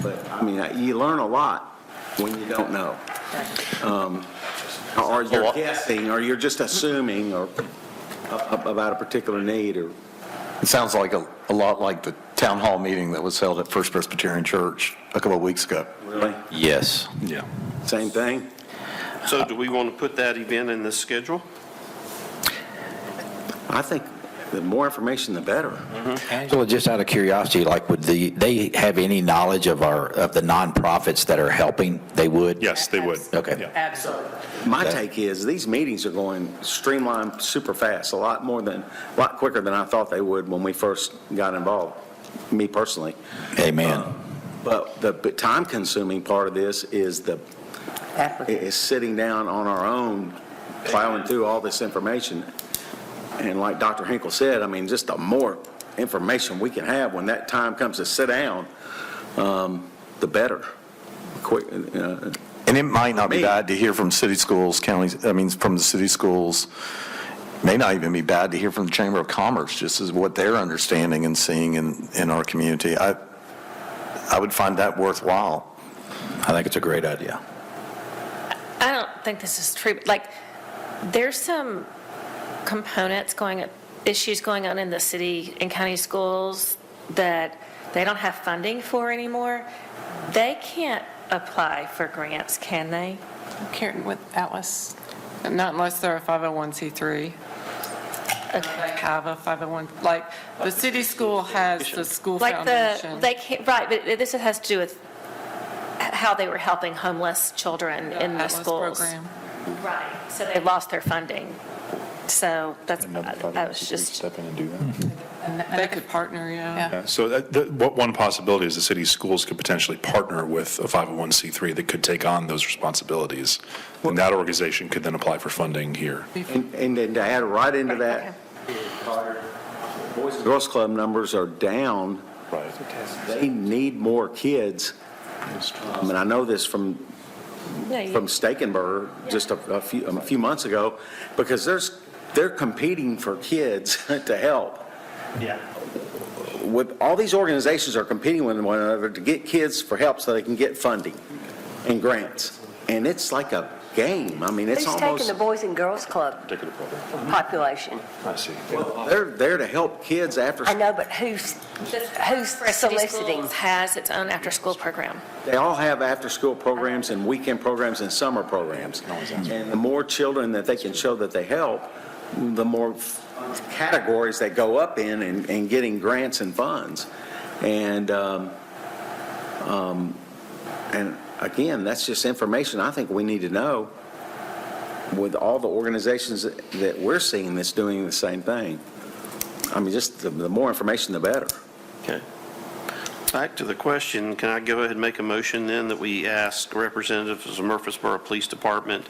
But you learn a lot when you don't know, or you're guessing, or you're just assuming, or about a particular need. Or
It sounds like a lot like the town hall meeting that was held at First Presbyterian Church a couple of weeks ago.
really,
Yes.
Yeah.
same thing.
So do we want to put that event in the schedule?
I think the more information, the better.
Angela, just out of curiosity, would they have any knowledge of the nonprofits that are helping? They would?
Yes, they would.
Okay.
Yeah.
Absolutely.
My take is these meetings are going streamlined super fast, a lot quicker than I thought they would when we first got involved, me personally.
Amen.
But the time-consuming part of this is sitting down on our own, plowing through all this information. And like Dr. Hinkle said, just the more information we can have when that time comes to sit down, the better.
And it might not be bad to hear from city schools, counties, from the city schools. May not even be bad to hear from the Chamber of Commerce, just as what they're understanding and seeing in our community. I would find that worthwhile.
I think it's a great idea.
I don't think this is true. There's some issues going on in the city and county schools that they don't have funding for anymore. They can't apply for grants, can they?
Karen with Atlas, not unless they're a 501c3. They have a 501, the city school has the school foundation.
They can't, right, but this has to do with how they were helping homeless children in the
Atlas
schools.
program.
Right, so they lost their funding. So that's, I was just.
Step in and do that.
And
They could partner, yeah.
Yeah, so one possibility is the city's schools could potentially partner with a 501c3 that could take on those responsibilities. And that organization could then apply for funding here.
And then to add right into that, Boys and Girls Club numbers are down. They need more kids. And I know this from Stekenberger just a few months ago, because they're competing for kids to help.
Yeah.
With all these organizations are competing with one another to get kids for help so they can get funding and grants. And it's like a game. I mean, it's
Who's taking
almost,
the Boys and Girls Club population?
I see.
they're there to help kids after,
I know, but who's
City
soliciting?
Schools has its own after-school program.
they all have after-school programs and weekend programs and summer programs. And the more children that they can show that they help, the more categories they go up in getting grants and funds. And again, that's just information I think we need to know with all the organizations that we're seeing that's doing the same thing. I mean, just the more information, the better.
Okay. Back to the question, can I go ahead and make a motion then that we ask representatives of the Murfreesboro Police Department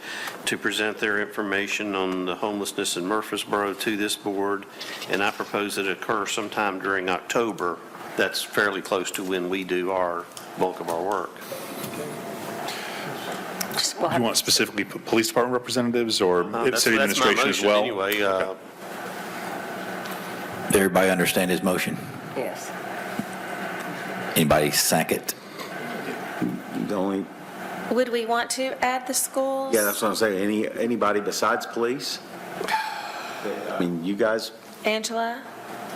to present their information on the homelessness in Murfreesboro to this board, and I propose that it occur sometime during October. That's fairly close to when we do our bulk of our work.
You want specifically police department representatives or city administration as well?
That's my motion anyway.
Did everybody understand his motion?
Yes.
Anybody second?
The only,
Would we want to add the schools?
yeah, that's what I'm saying. Anybody besides police? I mean, you guys,
Angela?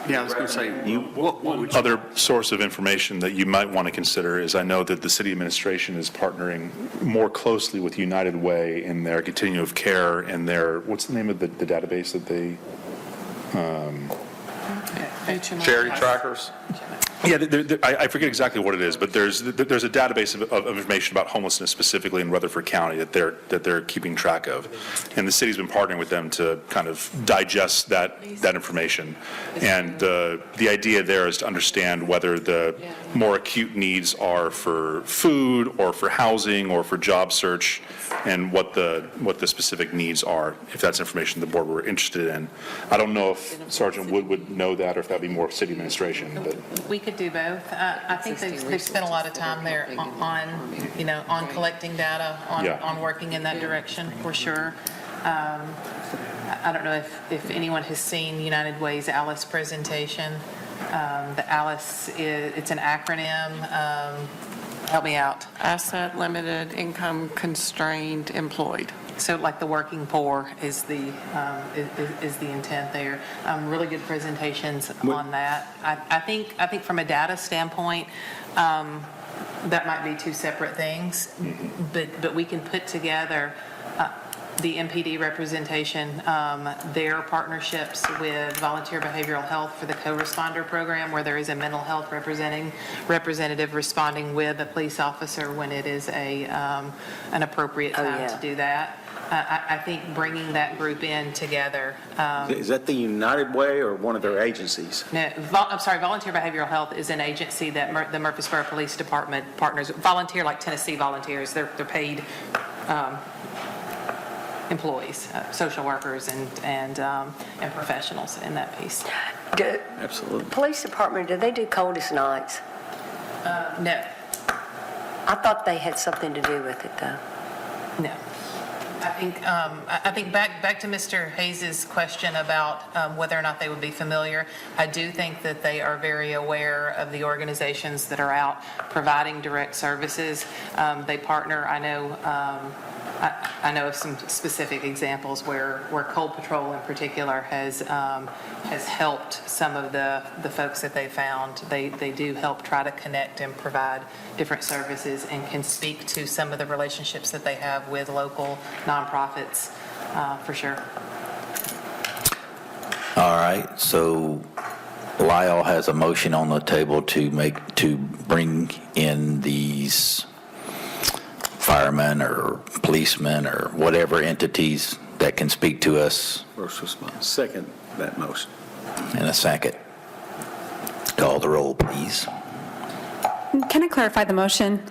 Yeah, I was going to say, what would you?
Other source of information that you might want to consider is I know that the city administration is partnering more closely with United Way in their continuum of care and their, what's the name of the database that they?
Charity trackers?
Yeah, I forget exactly what it is, but there's a database of information about homelessness specifically in Rutherford County that they're keeping track of, and the city's been partnering with them to kind of digest that information. And the idea there is to understand whether the more acute needs are for food or for housing or for job search, and what the specific needs are. If that's information the board were interested in, I don't know if Sergeant Wood would know that or if that'd be more city administration. But
We could do both. I think they've spent a lot of time there on collecting data,
Yeah.
on working in that direction, for sure. I don't know if anyone has seen United Way's ALICE presentation. The ALICE, it's an acronym. Help me out.
Asset limited, income constrained, employed.
So like the working poor is the intent there. Really good presentations on that. I think from a data standpoint, that might be two separate things, but we can put together the MPD representation, their partnerships with Volunteer Behavioral Health for the co-responder program, where there is a mental health representative responding with a police officer when it is an appropriate time to do that. I think bringing that group in together.
is that the United Way or one of their agencies?
No, I'm sorry, Volunteer Behavioral Health is an agency that the Murfreesboro Police Department partners, volunteer like Tennessee Volunteers, they're paid employees, social workers and professionals in that piece.
Absolutely.
Police department, do they do coldest nights?
No,
I thought they had something to do with it, though.
no. I think back to Mr. Hayes's question about whether or not they would be familiar. I do think that they are very aware of the organizations that are out providing direct services. They partner. I know of some specific examples where Cold Patrol in particular has helped some of the folks that they found. They do help try to connect and provide different services and can speak to some of the relationships that they have with local nonprofits, for sure.
All right, so Lyle has a motion on the table to bring in these firemen or policemen or whatever entities that can speak to us
First response. Second that motion.
in a second. Call the roll, please.
Can I clarify the motion?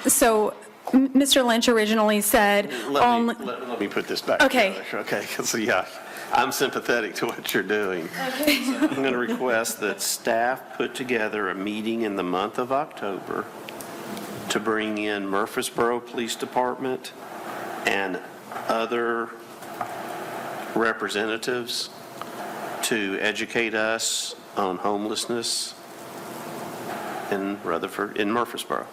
So Mr. Lynch originally said only.
Let me put this back
Okay.
together. Okay, because, yeah, I'm sympathetic to what you're doing. So I'm going to request that staff put together a meeting in the month of October to bring in Murfreesboro Police Department and other representatives to educate us on homelessness in Murfreesboro.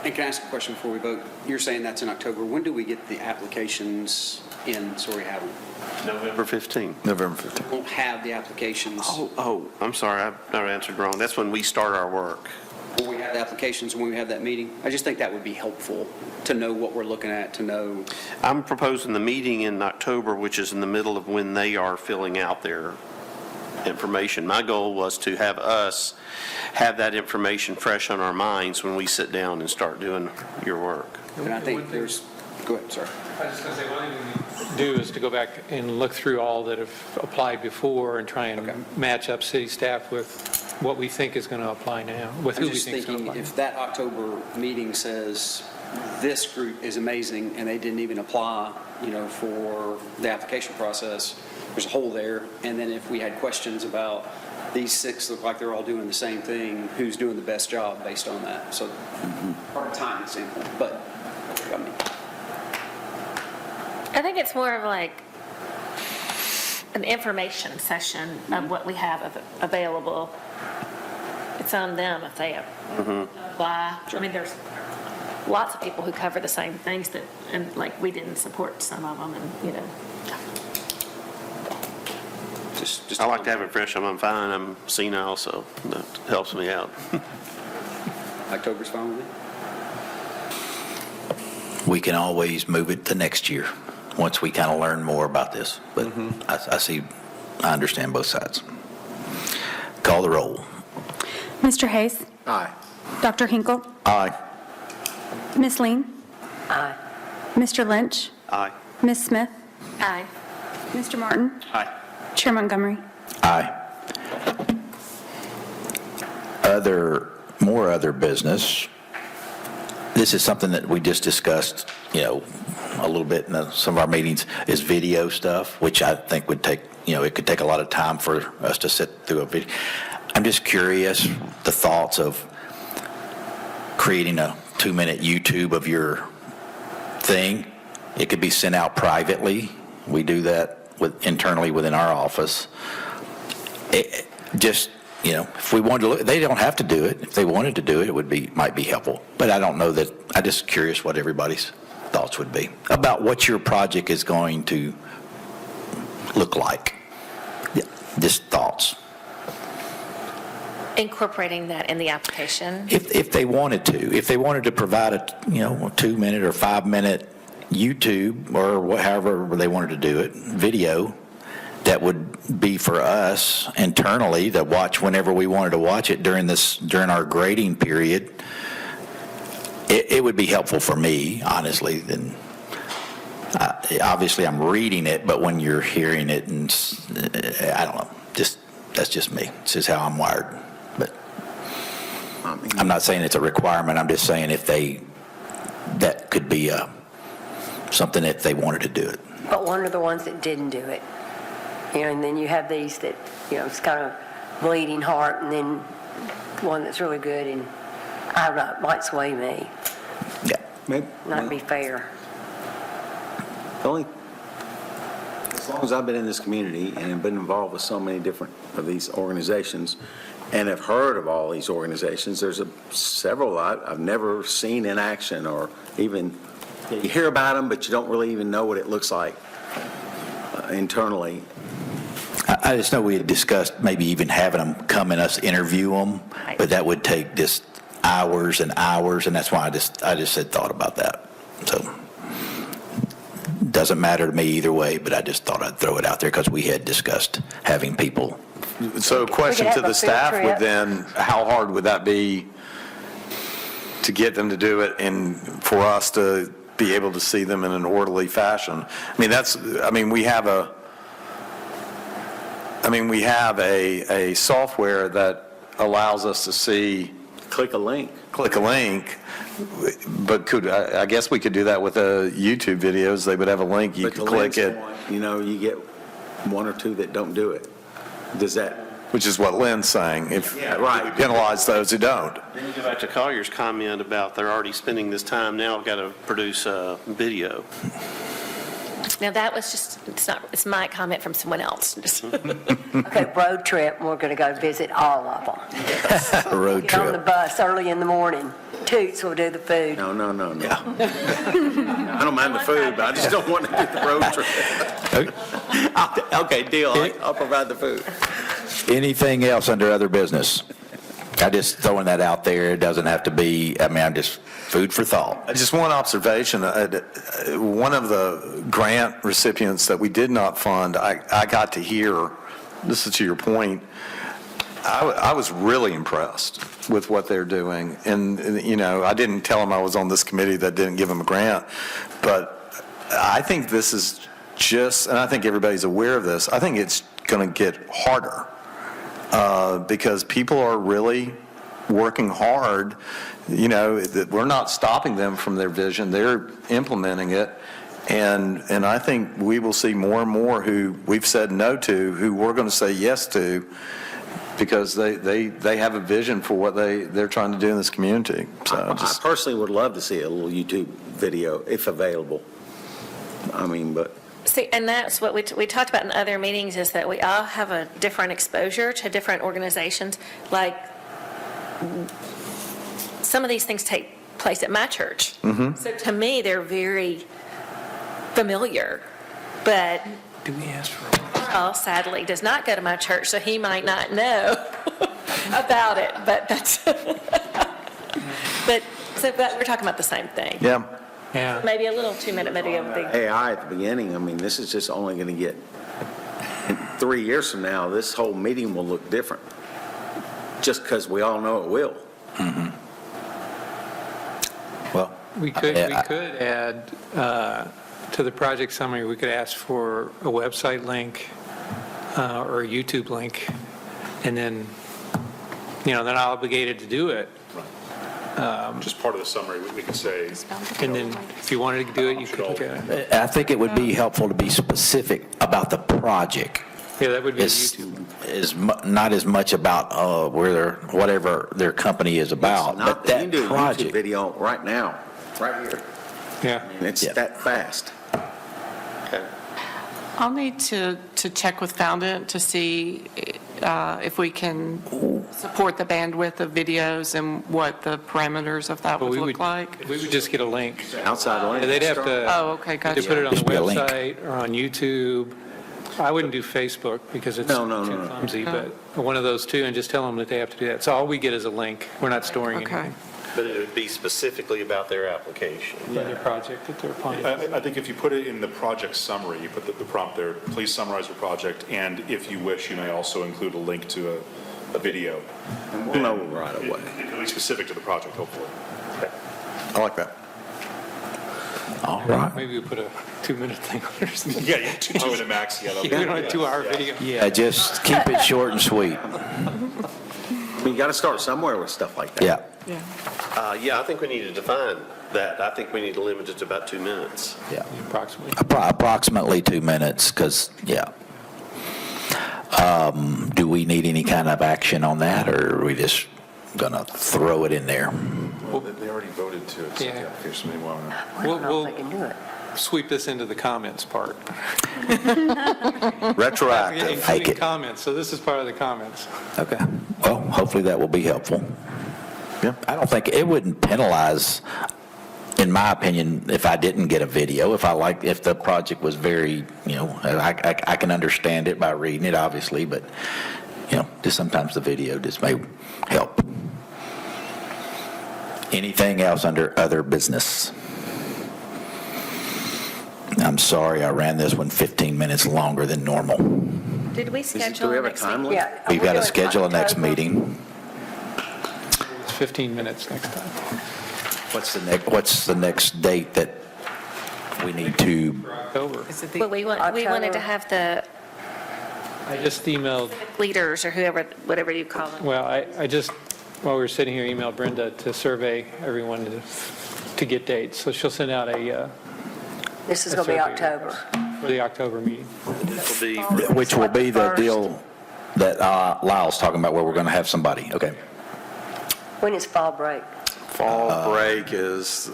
And can I ask a question before we vote? You're saying that's in October. When do we get the applications in so we have them?
November 15th.
November 15th.
We won't have the applications.
I'm sorry, I answered wrong. That's when we start our work.
When we have the applications, when we have that meeting? I just think that would be helpful to know what we're looking at, to know.
I'm proposing the meeting in October, which is in the middle of when they are filling out their information. My goal was to have us have that information fresh on our minds when we sit down and start doing your work.
And I think there's, go ahead, sorry.
I was just going to say, one thing we do is to go back and look through all that have applied before and try and match up city staff with what we think is going to apply now, with who
I'm
we
just
think is going to
thinking,
apply.
if that October meeting says, this group is amazing, and they didn't even apply, for the application process, there's a hole there, and then if we had questions about these 6 look like they're all doing the same thing, who's doing the best job based on that? So, from a timing standpoint, but, I mean,
I think it's more of like an information session of what we have available. It's on them if they apply. I mean, there's lots of people who cover the same things that, and like, we didn't support some of them, and,
just.
I like to have it fresh. I'm fine. I'm senile, so that helps me out.
October's fine with me?
We can always move it to next year, once we kind of learn more about this. But I understand both sides. Call the roll.
Mr. Hayes?
Aye.
Dr. Hinkle?
Aye.
Ms. Lean?
Aye.
Mr. Lynch?
Aye.
Ms. Smith?
aye.
Mr. Martin?
Aye.
Chair Montgomery?
Aye. More other business. This is something that we just discussed, a little bit in some of our meetings, is video stuff, which I think would take, it could take a lot of time for us to sit through a video. I'm just curious, the thoughts of creating a 2-minute YouTube of your thing. It could be sent out privately. We do that internally within our office. If we wanted to look, they don't have to do it. If they wanted to do it, might be helpful. But I don't know that, I'm just curious what everybody's thoughts would be about what your project is going to look like. Yeah, just thoughts.
Incorporating that in the application.
If they wanted to provide a 2-minute or 5-minute YouTube or however they wanted to do it, video, that would be for us internally to watch whenever we wanted to watch it during our grading period. It would be helpful for me, honestly. Then obviously I'm reading it, but when you're hearing it, and I don't know, that's just me. This is how I'm wired. But I'm not saying it's a requirement. I'm just saying that could be something if they wanted to do it.
But one of the ones that didn't do it. And then you have these that, it's kind of bleeding heart, and then one that's really good, and I don't know, it might sway me,
Maybe,
not be fair.
as long as I've been in this community and have been involved with so many different of these organizations and have heard of all these organizations, there's several I've never seen in action, or even, you hear about them, but you don't really even know what it looks like internally.
I just know we had discussed maybe even having them come and us interview them, but that would take just hours and hours, and that's why I just said thought about that. So doesn't matter to me either way, but I just thought I'd throw it out there because we had discussed having people.
So question
We could
to
have
the
a food
staff would
trip.
then, how hard would that be to get them to do it and for us to be able to see them in an orderly fashion? We have a software that allows us to see
click a link.
click a link, but I guess we could do that with YouTube videos. They would have a link, you
But
could
the
click
links
it,
point, you know, you get one or two that don't do it. Does that,
which is what Lynn's saying. If
Yeah, right.
we penalize those who don't.
Then you go back to Collier's comment about they're already spending this time, now I've got to produce a video.
Now, that was just, it's my comment from someone else. Just-
Okay, road trip, we're going to go visit all of them.
Road
Get on the
trip.
bus early in the morning. Toots will do the food.
no. I don't mind the food, but I just don't want to do the road trip. Okay, deal, I'll provide the food.
Anything else under other business? I just throwing that out there. It doesn't have to be, I mean, I'm just food for thought.
Just one observation, one of the grant recipients that we did not fund, I got to hear, this is to your point, I was really impressed with what they're doing. And, you know, I didn't tell them I was on this committee that didn't give them a grant, but I think this is just, and I think everybody's aware of this, I think it's going to get harder because people are really working hard. You know, that we're not stopping them from their vision, they're implementing it. And I think we will see more and more who we've said no to, who we're going to say yes to, because they have a vision for what they're trying to do in this community. So
I personally would love to see a little YouTube video, if available. I mean, but
See, and that's what we talked about in other meetings, is that we all have a different exposure to different organizations. Like, some of these things take place at my church. So to me, they're very familiar, but
Do we ask for
Carl sadly does not go to my church, so he might not know about it, but that's, but we're talking about the same thing.
yeah.
Yeah.
Maybe a little 2-minute video would be.
AI at the beginning, I mean, this is just only going to get, in 3 years from now, this whole meeting will look different, just because we all know it will.
Well,
We could
Yeah,
add to the project summary, we could ask for a website link or a YouTube link, and then, you know, they're not obligated to do it.
Just part of the summary, we could say,
And then if you wanted to do it, you could look at it.
I think it would be helpful to be specific about the project.
Yeah, that would be
It's
YouTube.
not as much about whatever their company is about,
Not
but
that you can
that
do a YouTube
project.
video right now, right here.
Yeah.
And it's
Yeah.
that fast.
I'll need to check with Foundant to see if we can support the bandwidth of videos and what the parameters of that
But
would
we
look like.
We would just get a link.
Outside link.
Yeah, they'd have to.
Oh, okay,
They
gotcha.
put it on the
Just be a link.
website or on YouTube. I wouldn't do Facebook because it's
No, no,
too
no, no.
clumsy, but one of those two, and just tell them that they have to do that. So all we get is a link. We're not storing
Okay.
anything.
But it would be specifically about their application.
Their project that they're applying.
I think if you put it in the project summary, you put the prompt there, please summarize your project, and if you wish, you may also include a link to a video.
And we'll know right away.
It will be specific to the project, hopefully.
I like that.
All right.
Maybe we put a 2-minute thing on it or something.
Yeah, 2-minute max, yeah.
We don't have a 2-hour video.
Yeah, just keep it short and sweet.
I mean, you got to start somewhere with stuff like that.
Yeah.
Yeah, I think we need to define that. I think we need to limit it to about 2 minutes.
Yeah.
Approximately.
Approximately 2 minutes, because, yeah. Do we need any kind of action on that, or are we just going to throw it in there?
Well, they already voted to accept
Yeah.
the application, they want to.
I don't know if they can do it.
Sweep this into the comments part.
Retroactive.
Including comments, so this is part of the comments.
Okay. Well, hopefully that will be helpful.
Yeah.
I don't think, it wouldn't penalize, in my opinion, if I didn't get a video. If the project was very, you know, I can understand it by reading it, obviously, but, you know, just sometimes the video just may help. Anything else under other business? I'm sorry, I ran this one 15 minutes longer than normal.
Did we
Do
schedule
we have a
next
time
week?
limit?
Yeah.
We've
we're
got to
doing
schedule a next
October.
meeting.
It's 15 minutes next time.
What's the next date that we need to?
October.
Is it
Well,
the,
we wanted
October.
to have the
I just emailed,
leaders or whoever, whatever you call them.
well, I just while we were sitting here, emailed Brenda to survey everyone to get dates. So she'll send out
This is going to be October.
for the October meeting.
It'll be
Which will be the
First.
deal that Lyle's talking about, where we're going to have somebody. Okay.
When is fall break?
Fall break is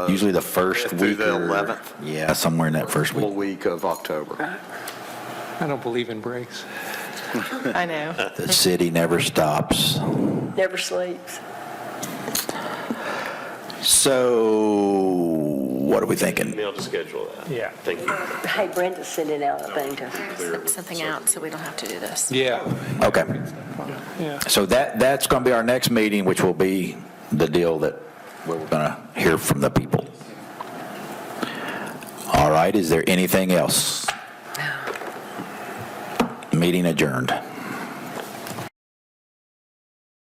Usually the first
through
week
the
or-
11th.
Yeah, somewhere in that first
full
week.
week of October.
I don't believe in breaks.
I know.
The city never stops.
Never sleeps.
So what are we thinking?
email to schedule that.
Yeah.
Thank you.
Hey, Brenda's sending out a thing to,
Send something out so we don't have to do this.
Yeah.
Okay.
Yeah.
So that's going to be our next meeting, which will be the deal that where we're going to hear from the people. All right, is there anything else? Meeting adjourned.